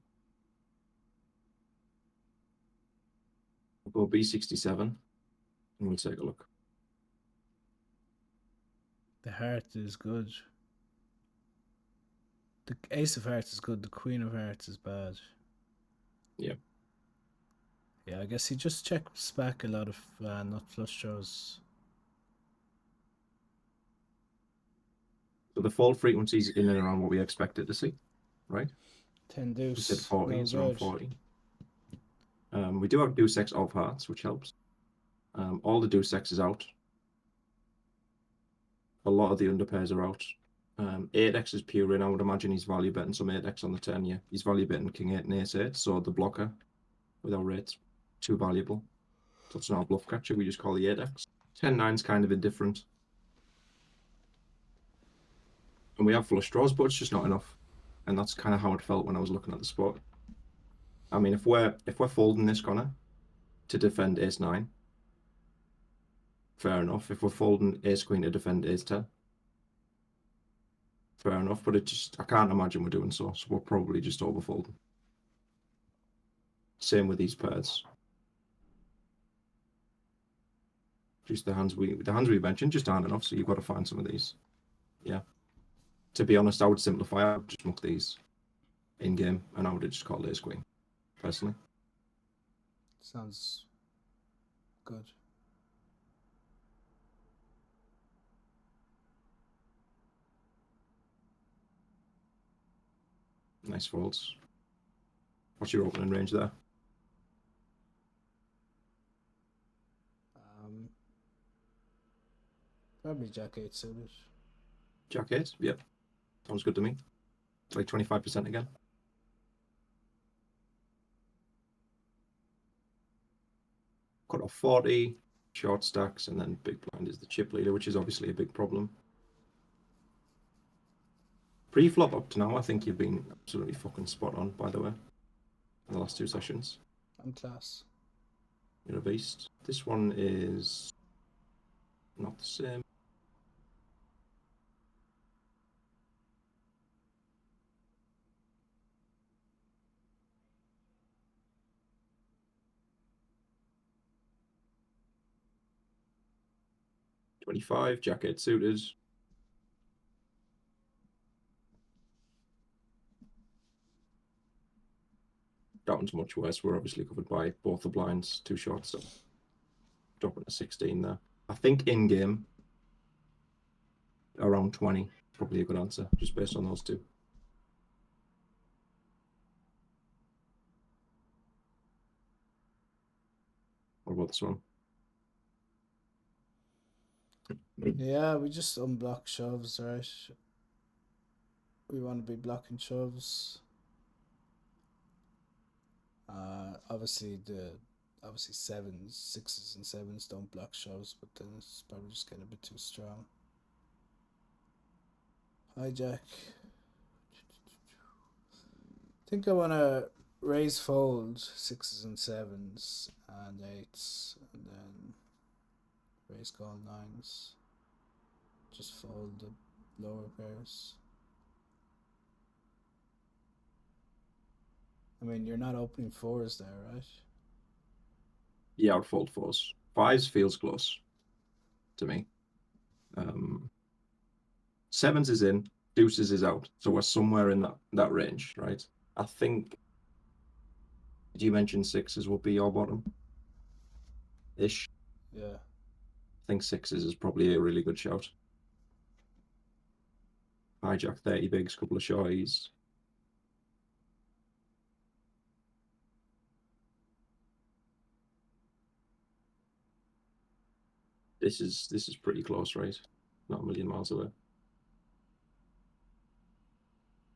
Speaker 2: We'll go B67 and we'll take a look.
Speaker 1: The heart is good. The ace of hearts is good. The queen of hearts is bad.
Speaker 2: Yeah.
Speaker 1: Yeah, I guess he just checks back a lot of nut flush draws.
Speaker 2: So the fold frequency is in and around what we expected to see, right?
Speaker 1: 10
Speaker 2: We said
Speaker 1: deuce.
Speaker 2: 40,
Speaker 1: No
Speaker 2: it's around
Speaker 1: good.
Speaker 2: 40. We do have deuce X of hearts, which helps. All the deuce X is out. A lot of the underpairs are out. 8x is pure in. I would imagine he's value betting some 8x on the turn. Yeah, he's value betting king 8 and ace 8. So the blocker with our rates too valuable. So it's not a bluff catcher. We just call the 8x. 10-9 is kind of indifferent. And we have flush draws, but it's just not enough. And that's kind of how it felt when I was looking at the spot. I mean, if we're folding this corner to defend ace 9, fair enough. If we're folding ace queen to defend ace 10, fair enough. But I can't imagine we're doing so. So we're probably just overfolding. Same with these pairs. Just the hands we mentioned just aren't enough, so you've got to find some of these. Yeah. To be honest, I would simplify. I would just muck these in game, and I would have just called ace queen, personally.
Speaker 1: Sounds good.
Speaker 2: Nice folds. What's your opening range there?
Speaker 1: Probably jack 8 suited.
Speaker 2: Jack 8? Yep. Sounds good to me. It's like 25% again. Cut off 40, short stacks, and then big blind is the chip leader, which is obviously a big problem. Pre-flop up to now, I think you've been absolutely fucking spot on, by the way, in the last 2 sessions.
Speaker 1: I'm class.
Speaker 2: You're a beast. This one is not the same. $25, jack 8 suited. That one's much worse. We're obviously covered by both the blinds, 2 shots, so dropping to 16 there. I think in game, around 20 is probably a good answer, just based on those two. What about this one?
Speaker 1: Yeah, we just unblock shoves, right? we want to be blocking shoves. Obviously sevens, sixes, and sevens don't block shoves, but then it's probably just getting a bit too strong. Hijack. I think I want to raise fold sixes and sevens and eights, and then raise call nines. Just fold the lower pairs. I mean, you're not opening fours there, right?
Speaker 2: Yeah, I'd fold fours. Fives feels close to me. Sevens is in, deuces is out. So we're somewhere in that range, right? I think. Did you mention sixes will be your bottom? Ish.
Speaker 1: Yeah.
Speaker 2: I think sixes is probably a really good shout. Hijack 30 bigs, couple of shorties. This is pretty close, right? Not a million miles away.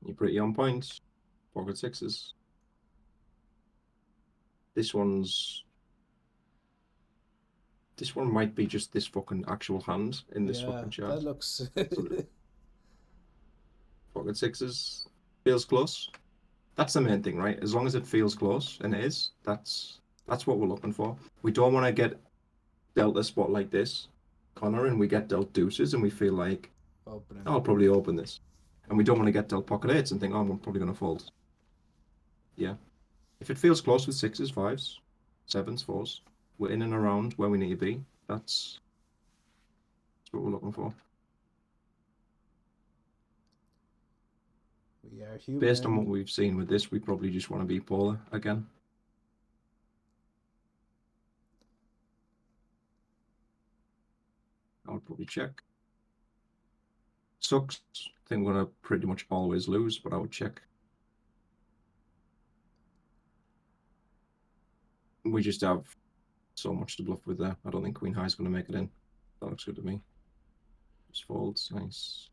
Speaker 2: You're pretty on point. Pocket sixes. This one might be just this fucking actual hand in this
Speaker 1: Yeah,
Speaker 2: fucking chart.
Speaker 1: that looks.
Speaker 2: So pocket sixes feels close. That's the main thing, right? As long as it feels close, and it is, that's what we're looking for. We don't want to get dealt a spot like this, Connor, and we get dealt deuces, and we feel like,
Speaker 1: Opening.
Speaker 2: I'll probably open this. And we don't want to get dealt pocket eights and think, oh, I'm probably going to fold. Yeah. If it feels close with sixes, fives, sevens, fours, we're in and around where we need to be. That's what we're looking for.
Speaker 1: We are
Speaker 2: Based on what
Speaker 1: human.
Speaker 2: we've seen with this, we probably just want to be polar again. I would probably check. Sucks. I think we're going to pretty much always lose, but I would check. We just have so much to bluff with there. I don't think Queen High is going to make it in. That looks good to me. Just folds. Nice.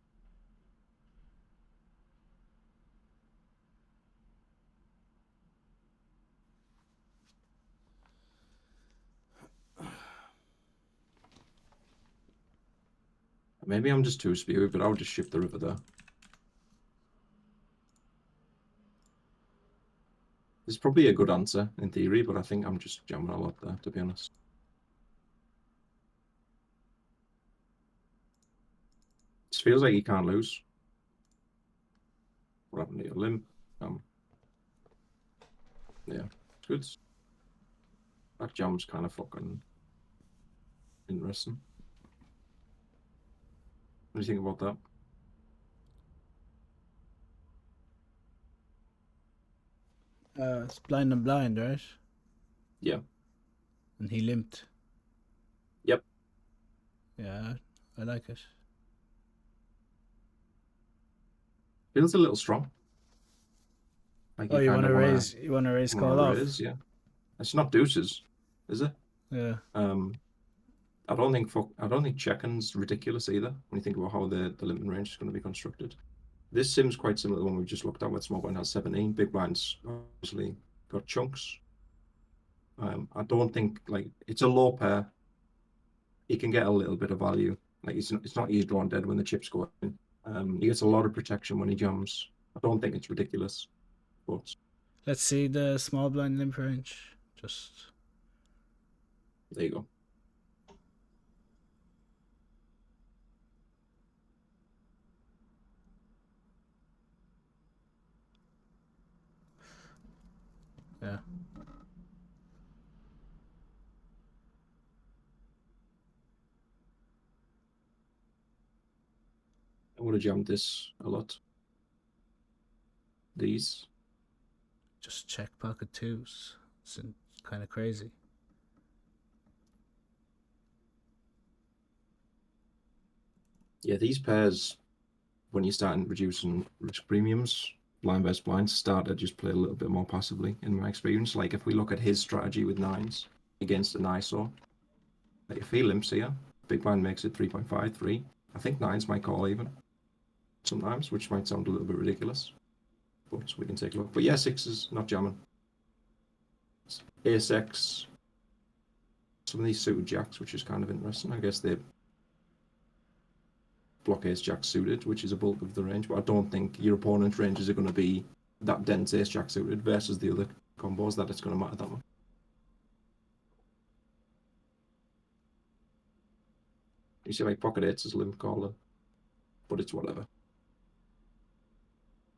Speaker 2: Maybe I'm just too spewed, but I would just shift the river there. It's probably a good answer in theory, but I think I'm just jamming a lot there, to be honest. It feels like you can't lose. What happened to your limp? Yeah, it's good. That jam's kind of fucking interesting. What do you think about that?
Speaker 1: It's blind and blind, right?
Speaker 2: Yeah.
Speaker 1: And he limped.
Speaker 2: Yep.
Speaker 1: Yeah, I like it.
Speaker 2: Feels a little strong. Like
Speaker 1: Oh,
Speaker 2: you kind of want to
Speaker 1: You want to raise call off?
Speaker 2: raise, yeah. It's not deuces, is it?
Speaker 1: Yeah.
Speaker 2: I don't think checking's ridiculous either when you think about how the limit range is going to be constructed. This sim's quite similar to the one we just looked at with small blind has 17. Big blind's obviously got chunks. I don't think like it's a low pair. He can get a little bit of value. Like it's not easy drawing dead when the chips go in. He gets a lot of protection when he jams. I don't think it's ridiculous, but
Speaker 1: Let's see the small blind limp range. Just
Speaker 2: there you go.
Speaker 1: yeah.
Speaker 2: I would have jammed this a lot. These.
Speaker 1: Just check pocket twos. It's kind of crazy.
Speaker 2: Yeah, these pairs, when you start reducing risk premiums, blind versus blind start to just play a little bit more passively, in my experience. Like if we look at his strategy with nines against an ISO, like if he limps here, big blind makes it 3.5, 3. I think nines might call even. sometimes, which might sound a little bit ridiculous, but we can take a look. But yeah, sixes, not jamming. Ace X, some of these suited jacks, which is kind of interesting. I guess they block ace jack suited, which is a bulk of the range, but I don't think your opponent's ranges are going to be that dense ace jack suited versus the other combos that it's going to matter that much. You see, like pocket eights is limp caller, but it's whatever.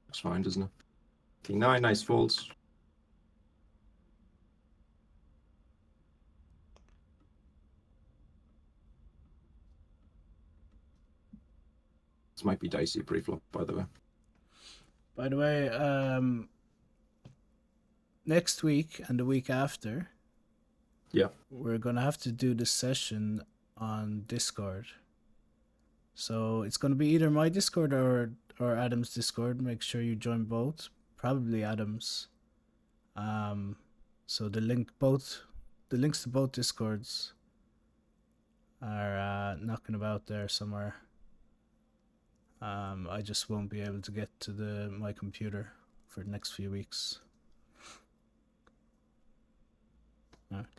Speaker 2: Looks fine, doesn't it? King nine, nice folds. This might be dicey pre-flop, by the way.
Speaker 1: By the way, next week and the week after,
Speaker 2: Yeah.
Speaker 1: we're gonna have to do this session on Discord. So it's gonna be either my Discord or Adam's Discord. Make sure you join both. Probably Adam's. So the links to both Discords are knocking about there somewhere. I just won't be able to get to my computer for the next few weeks.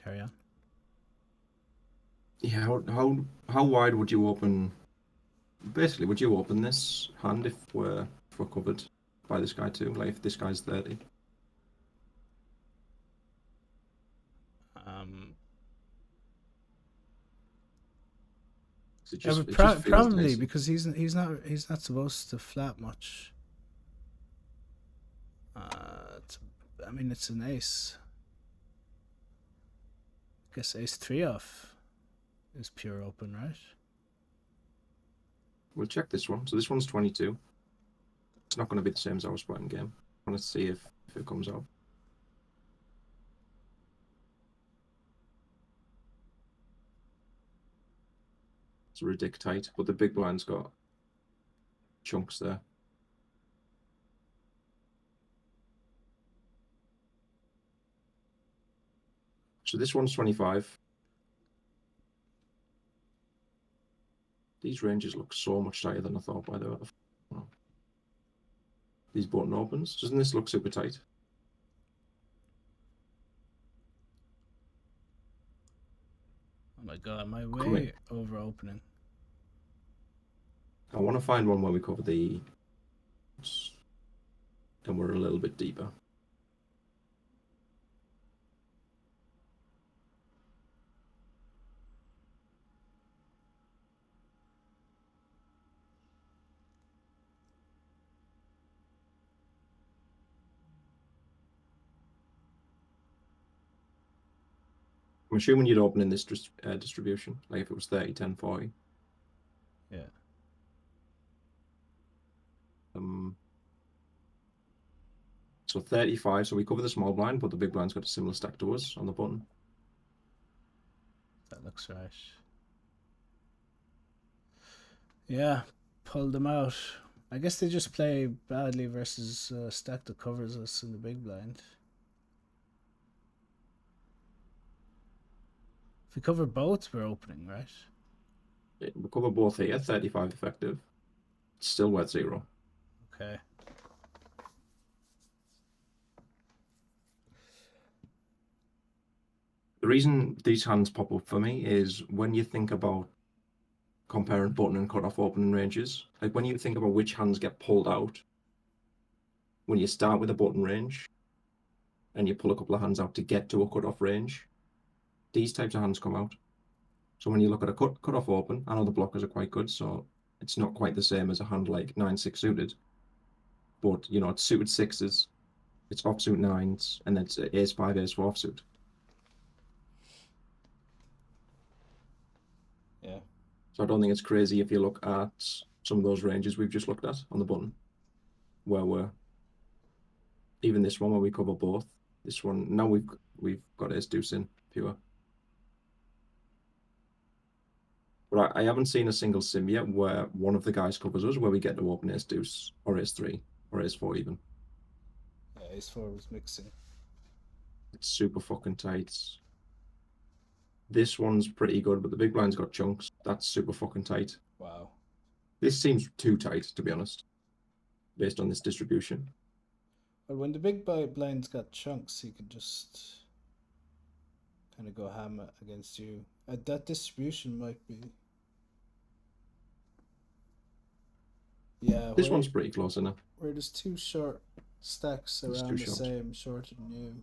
Speaker 1: Carry on.
Speaker 2: Yeah, how wide would you open? Basically, would you open this hand if we're covered by this guy too? Like if this guy's 30? It
Speaker 1: Yeah,
Speaker 2: just,
Speaker 1: but
Speaker 2: it just feels
Speaker 1: probably
Speaker 2: dicey.
Speaker 1: because he's not supposed to flap much. I mean, it's an ace. I guess ace three off is pure open, right?
Speaker 2: We'll check this one. So this one's 22. It's not going to be the same as our spotting game. I want to see if it comes out. It's a ridic tight, but the big blind's got chunks there. So this one's 25. These ranges look so much tighter than I thought, by the way. These button opens. Doesn't this look super tight?
Speaker 1: Oh my god, my way over opening.
Speaker 2: I want to find one where we cover the and we're a little bit deeper. I'm assuming you'd open in this distribution, like if it was 30, 10, 40.
Speaker 1: Yeah.
Speaker 2: So 35, so we cover the small blind, but the big blind's got a similar stack to us on the button.
Speaker 1: That looks right. Yeah, pulled them out. I guess they just play badly versus a stack that covers us in the big blind. If we cover both, we're opening, right?
Speaker 2: We cover both here, 35 effective. It's still worth 0.
Speaker 1: Okay.
Speaker 2: The reason these hands pop up for me is when you think about comparing button and cutoff opening ranges, like when you think about which hands get pulled out, when you start with a button range and you pull a couple of hands out to get to a cutoff range, these types of hands come out. So when you look at a cutoff open, I know the blockers are quite good, so it's not quite the same as a hand like 9-6 suited, but you know, it's suited sixes, it's offsuit nines, and then it's ace 5, ace 4 offsuit.
Speaker 1: Yeah.
Speaker 2: So I don't think it's crazy if you look at some of those ranges we've just looked at on the button, where we're even this one where we cover both. This one now we've got ace deuce in pure. But I haven't seen a single sim yet where one of the guys covers us, where we get to open ace deuce or ace 3 or ace 4 even.
Speaker 1: Yeah, ace 4 was mixing.
Speaker 2: It's super fucking tight. This one's pretty good, but the big blind's got chunks. That's super fucking tight.
Speaker 1: Wow.
Speaker 2: This seems too tight, to be honest. based on this distribution.
Speaker 1: But when the big blind's got chunks, he can just kind of go ham against you. That distribution might be. Yeah,
Speaker 2: This one's pretty close enough.
Speaker 1: where there's two short stacks
Speaker 2: It's too
Speaker 1: around the
Speaker 2: short.
Speaker 1: same, shorter than you.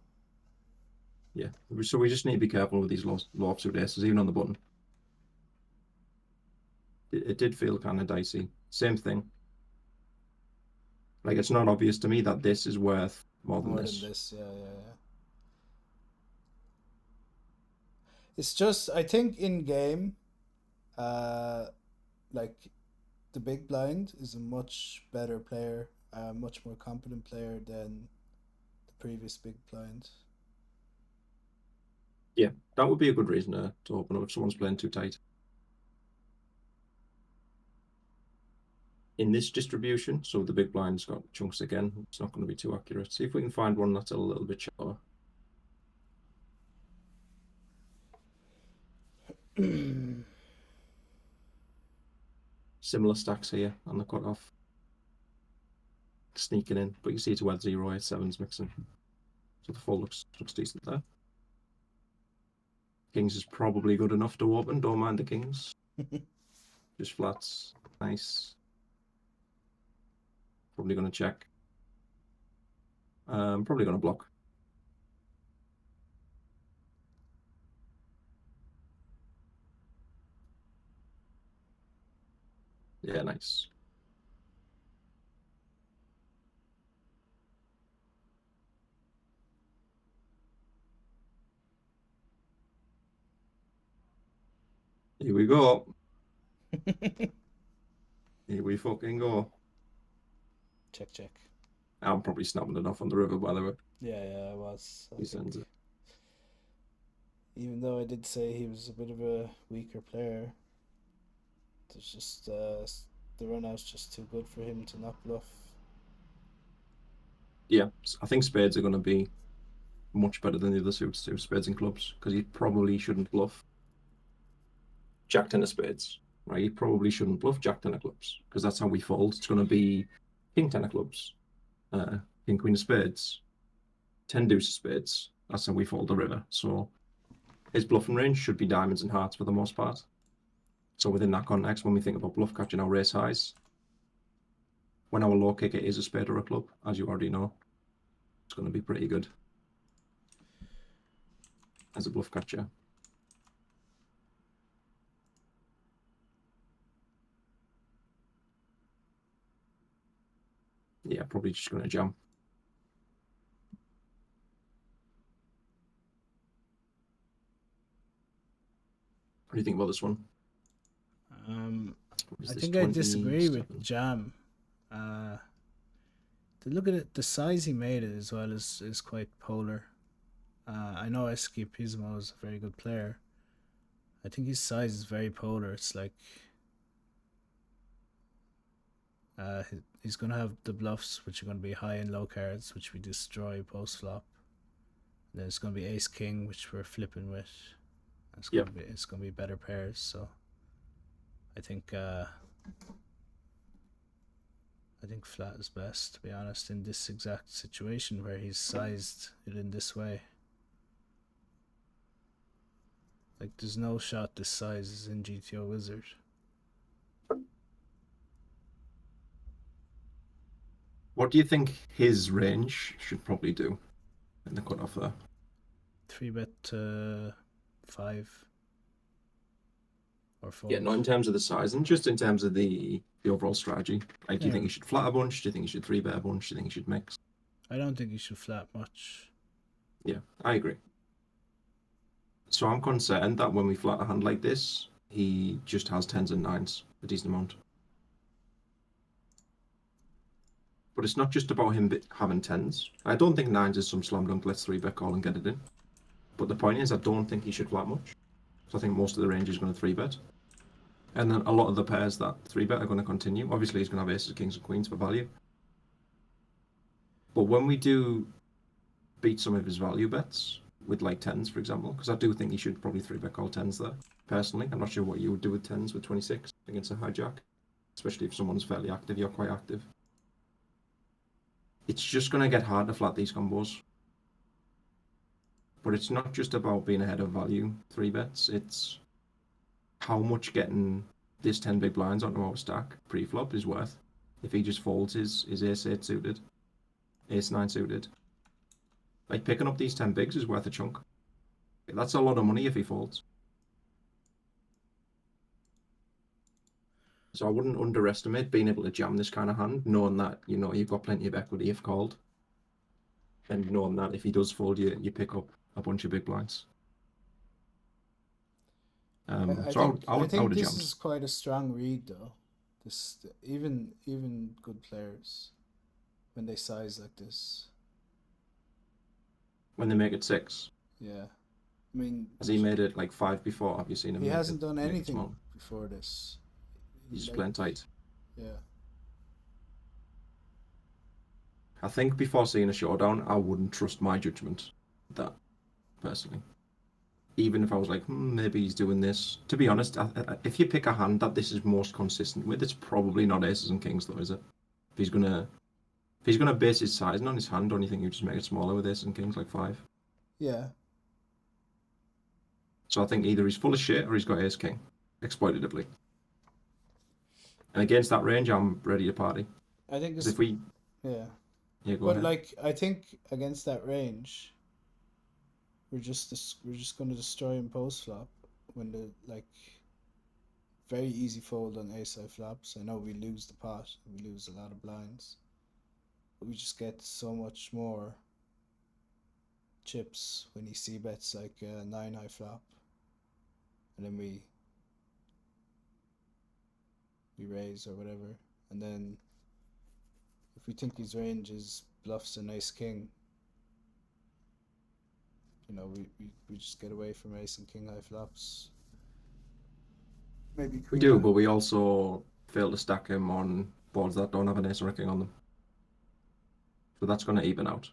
Speaker 2: Yeah, so we just need to be careful with these low offsuit aces, even on the button. It did feel kind of dicey. Same thing. Like, it's not obvious to me that this is worth more than this.
Speaker 1: Yeah. It's just, I think in game, uh, like the big blind is a much better player, a much more competent player than the previous big blind.
Speaker 2: Yeah, that would be a good reason to open up if someone's playing too tight. In this distribution, so the big blind's got chunks again, it's not going to be too accurate. See if we can find one that's a little bit shallower. Similar stacks here on the cutoff. Sneaking in, but you see it's where 087's mixing. So the fold looks decent there. Kings is probably good enough to open, don't mind the kings. Just flats, nice. Probably going to check. Probably going to block. Yeah, nice. Here we go. Here we fucking go.
Speaker 1: Check.
Speaker 2: I'm probably snapping it off on the river, by the way.
Speaker 1: Yeah, I was.
Speaker 2: He sends it.
Speaker 1: Even though I did say he was a bit of a weaker player, there's just the run out's just too good for him to not bluff.
Speaker 2: Yeah, I think spades are going to be much better than the other suits too, spades and clubs, because he probably shouldn't bluff Jack ten of spades, right? He probably shouldn't bluff Jack ten of clubs, because that's how we fold. It's going to be King ten of clubs, King queen of spades, 10 deuce of spades. That's how we fold the river. So his bluffing range should be diamonds and hearts for the most part. So within that context, when we think about bluff catching our race highs, when our low kicker is a spade or a club, as you already know, it's going to be pretty good as a bluff catcher. Yeah, probably just going to jam. What do you think about this one?
Speaker 1: I think I disagree with Jam. To look at it, the size he made it as well is quite polar. I know Escapismo is a very good player. I think his size is very polar. It's like he's going to have the bluffs, which are going to be high and low cards, which we destroy post flop. Then it's going to be ace king, which we're flipping with. It's going to be better pairs. So I think flat is best, to be honest, in this exact situation where he's sized it in this way. Like, there's no shot this size is in GTOwizard.
Speaker 2: What do you think his range should probably do in the cutoff there?
Speaker 1: 3-bet 5 or 4.
Speaker 2: Yeah, not in terms of the size, and just in terms of the overall strategy. Like, do you think he should flat a bunch? Do you think he should 3-bet a bunch? Do you think he should mix?
Speaker 1: I don't think he should flat much.
Speaker 2: Yeah, I agree. So I'm concerned that when we flat a hand like this, he just has 10s and 9s, a decent amount. But it's not just about him having 10s. I don't think 9s is some slam dunk, let's 3-bet call and get it in. But the point is, I don't think he should flat much. So I think most of the range is going to 3-bet. And then a lot of the pairs that 3-bet are going to continue. Obviously, he's going to have aces, kings, and queens for value. But when we do beat some of his value bets, with like 10s, for example, because I do think he should probably 3-bet call 10s there, personally. I'm not sure what you would do with 10s with 26 against a hijack, especially if someone's fairly active, you're quite active. it's just going to get hard to flat these combos. But it's not just about being ahead of value 3-bets. It's how much getting this 10 big blinds onto our stack pre-flop is worth. If he just folds his ace-8 suited, ace-9 suited. Like, picking up these 10 bigs is worth a chunk. That's a lot of money if he folds. So I wouldn't underestimate being able to jam this kind of hand, knowing that, you know, you've got plenty of equity if called. And knowing that if he does fold, you pick up a bunch of big blinds.
Speaker 1: I
Speaker 2: So
Speaker 1: think
Speaker 2: I
Speaker 1: I
Speaker 2: would have
Speaker 1: think this
Speaker 2: jammed.
Speaker 1: is quite a strong read though. This even good players when they size like this.
Speaker 2: When they make it 6.
Speaker 1: Yeah, I mean
Speaker 2: Has he made it like 5 before? Have you seen him
Speaker 1: he
Speaker 2: make it
Speaker 1: hasn't done
Speaker 2: small?
Speaker 1: anything before this.
Speaker 2: He's just
Speaker 1: Like
Speaker 2: playing tight.
Speaker 1: yeah,
Speaker 2: I think before seeing a showdown, I wouldn't trust my judgment with that, personally. Even if I was like, maybe he's doing this. To be honest, if you pick a hand that this is most consistent with, it's probably not aces and kings, though, is it? If he's gonna base his sizing on his hand, don't you think you just make it smaller with aces and kings, like 5?
Speaker 1: yeah.
Speaker 2: So I think either he's full of shit or he's got ace king, exploitatively. And against that range, I'm ready to party.
Speaker 1: I think
Speaker 2: Because
Speaker 1: it's
Speaker 2: if we,
Speaker 1: yeah,
Speaker 2: yeah, go
Speaker 1: but
Speaker 2: ahead.
Speaker 1: like I think against that range, we're just going to destroy him post flop when the like very easy fold on ace high flops. I know we lose the pot, we lose a lot of blinds, but we just get so much more chips when he c bets like 9 high flop, and then we raise or whatever, and then if we think his range is bluffs and ace king, you know, we just get away from ace and king high flops. Maybe
Speaker 2: We
Speaker 1: queen
Speaker 2: do,
Speaker 1: high.
Speaker 2: but we also fail to stack him on boards that don't have an ace or a king on them. So that's going to even out.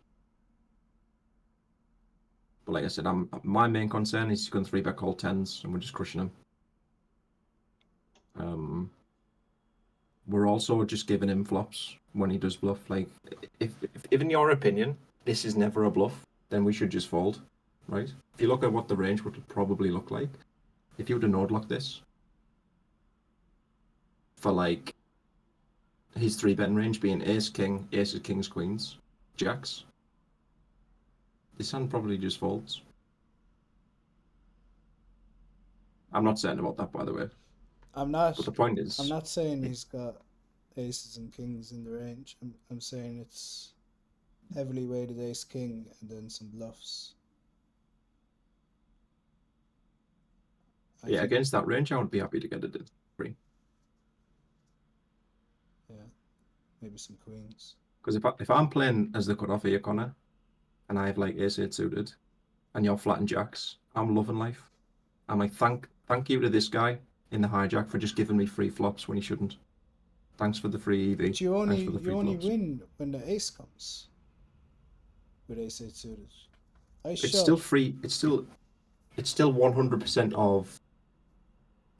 Speaker 2: But like I said, my main concern is he's going 3-bet call 10s and we're just crushing him. We're also just giving him flops when he does bluff. Like, if in your opinion, this is never a bluff, then we should just fold, right? If you look at what the range would probably look like, if you were to node lock this for like his 3-betting range being ace, king, aces, kings, queens, jacks, this hand probably just folds. I'm not certain about that, by the way.
Speaker 1: I'm not.
Speaker 2: But the point
Speaker 1: I'm
Speaker 2: is,
Speaker 1: not saying he's got aces and kings in the range. I'm saying it's heavily weighted ace king and then some bluffs. I
Speaker 2: yeah,
Speaker 1: think
Speaker 2: against that range, I would be happy to get it in 3.
Speaker 1: yeah, maybe some queens.
Speaker 2: Because if I'm playing as the cutoff here, Connor, and I have like ace-8 suited, and you're flat and jacks, I'm loving life. I'm like, thank you to this guy in the hijack for just giving me free flops when he shouldn't. Thanks for the free EV.
Speaker 1: But you
Speaker 2: Thanks
Speaker 1: only
Speaker 2: for the
Speaker 1: you
Speaker 2: free
Speaker 1: only
Speaker 2: flops.
Speaker 1: win when the ace comes with ace eight suited. I
Speaker 2: It's still
Speaker 1: shove.
Speaker 2: free. It's still 100% of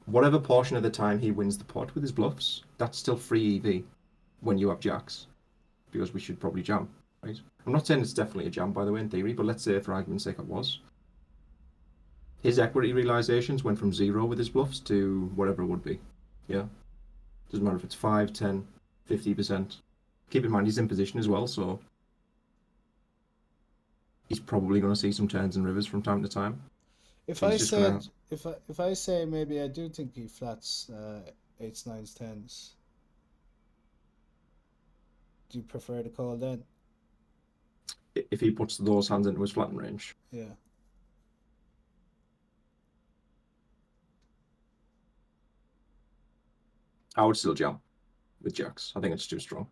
Speaker 2: whatever portion of the time he wins the pot with his bluffs. That's still free EV when you have jacks, because we should probably jam, right? I'm not saying it's definitely a jam, by the way, in theory, but let's say for argument's sake it was. His equity realizations went from 0 with his bluffs to whatever it would be. Yeah. Doesn't matter if it's 5, 10, 50%. Keep in mind he's in position as well, so he's probably going to see some turns and rivers from time to time.
Speaker 1: If
Speaker 2: So
Speaker 1: I
Speaker 2: he's just going
Speaker 1: said
Speaker 2: to.
Speaker 1: if I say maybe I do think he flats eights, nines, tens, do you prefer to call then?
Speaker 2: If he puts those hands into his flattened range,
Speaker 1: Yeah.
Speaker 2: I would still jam with jacks. I think it's too strong.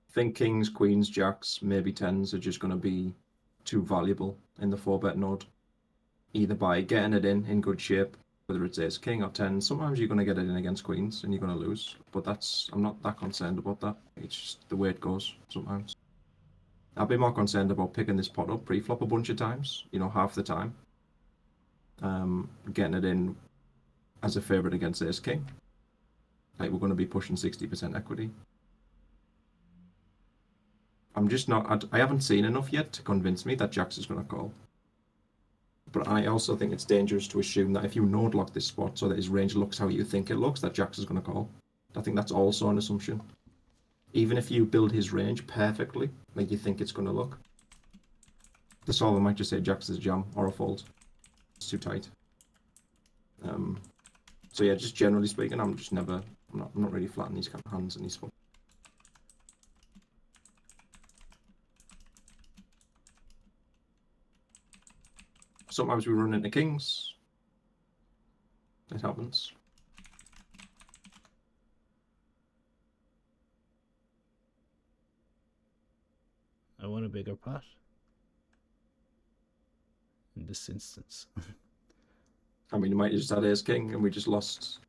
Speaker 2: I think kings, queens, jacks, maybe tens are just going to be too valuable in the 4-bet node. Either by getting it in good shape, whether it's ace, king, or 10. Sometimes you're going to get it in against queens and you're going to lose. But I'm not that concerned about that. It's just the way it goes sometimes. I'd be more concerned about picking this pot up pre-flop a bunch of times, half the time. Getting it in as a favourite against ace king. Like, we're going to be pushing 60% equity. I'm just not. I haven't seen enough yet to convince me that Jacks is going to call. But I also think it's dangerous to assume that if you node lock this spot so that his range looks how you think it looks, that Jacks is going to call. I think that's also an assumption. Even if you build his range perfectly, like you think it's going to look, the solver might just say Jacks is a jam or a fold. It's too tight. So yeah, just generally speaking, I'm not really flat in these kind of hands and these. Sometimes we run into kings. It happens.
Speaker 1: I want a bigger pot. In this instance.
Speaker 2: I mean, you might just had ace king and we just lost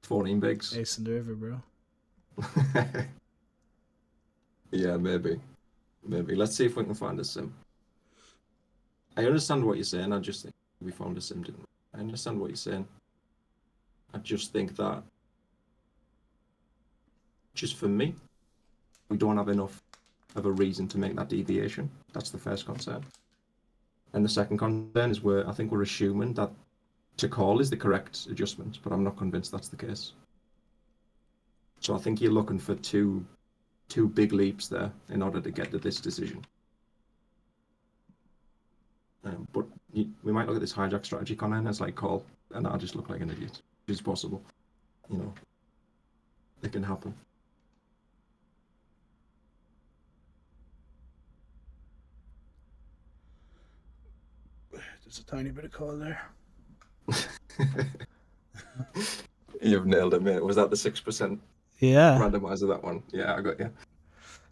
Speaker 2: 14 bigs.
Speaker 1: Ace in the river, bro.
Speaker 2: Yeah, maybe. Let's see if we can find a sim. I understand what you're saying. I just think we found a sim, didn't we? I understand what you're saying. I just think that, just for me, we don't have enough of a reason to make that deviation. That's the first concern. And the second concern is I think we're assuming that to call is the correct adjustment, but I'm not convinced that's the case. So I think you're looking for two big leaps there in order to get to this decision. But we might look at this hijack strategy, Connor, and it's like call, and I just look like an idiot. It's possible, you know. It can happen.
Speaker 1: There's a tiny bit of call there.
Speaker 2: You've nailed it, mate. Was that the 6%
Speaker 1: Yeah.
Speaker 2: randomizer, that one? Yeah, I got you.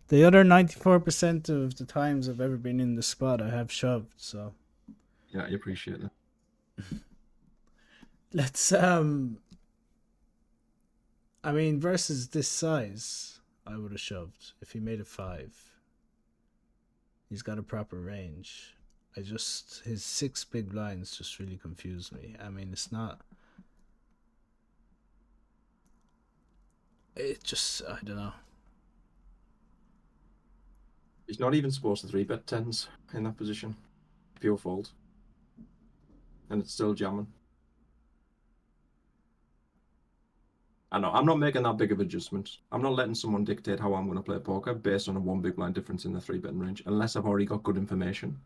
Speaker 1: The other 94% of the times I've ever been in the spot, I have shoved, so.
Speaker 2: Yeah, I appreciate it.
Speaker 1: Let's, I mean, versus this size, I would have shoved. If he made a 5, he's got a proper range. His 6 big blinds just really confuse me. I mean, it's not. It just, I don't know.
Speaker 2: He's not even supposed to 3-bet tens in that position. Pure fold. And it's still jamming. I know, I'm not making that big of adjustment. I'm not letting someone dictate how I'm going to play poker based on a 1 big blind difference in the 3-betting range, unless I've already got good information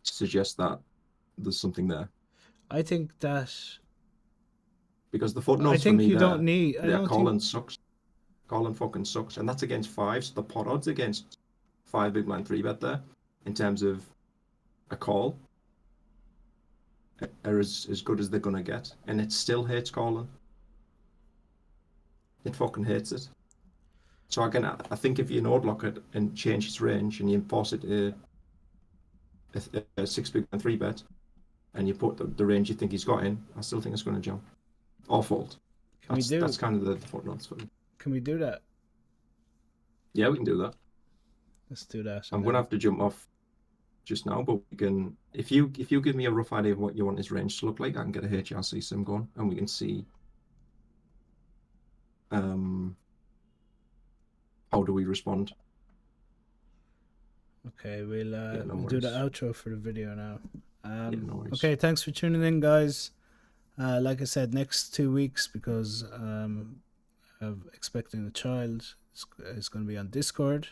Speaker 2: to suggest that there's something there.
Speaker 1: I think that.
Speaker 2: Because the footnotes for me
Speaker 1: you
Speaker 2: there,
Speaker 1: don't need.
Speaker 2: Colin sucks. Colin fucking sucks. And that's against 5s. So the pot odds against 5 big blind 3-bet there, in terms of a call, are as good as they're going to get. And it still hates Colin. It fucking hates it. So again, I think if you node lock it and change its range and you enforce it a 6 big and 3-bet, and you put the range you think he's got in, I still think it's going to jump or fold. That's kind of the footnotes for me.
Speaker 1: Can we do that?
Speaker 2: Yeah, we can do that.
Speaker 1: Let's do that.
Speaker 2: I'm going to have to jump off just now, but we can. If you give me a rough idea of what you want his range to look like, I can get a HRC sim going, and we can see. How do we respond?
Speaker 1: Okay, we'll do the outro for the video now.
Speaker 2: No
Speaker 1: okay, thanks for tuning in, guys. Like I said, next 2 weeks, because I'm expecting a child, it's going to be on Discord,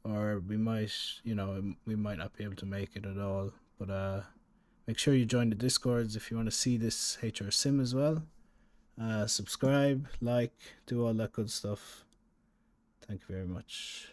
Speaker 1: or we might not be able to make it at all. But make sure you join the Discords if you want to see this HR sim as well. Subscribe, like, do all that good stuff. Thank you very much.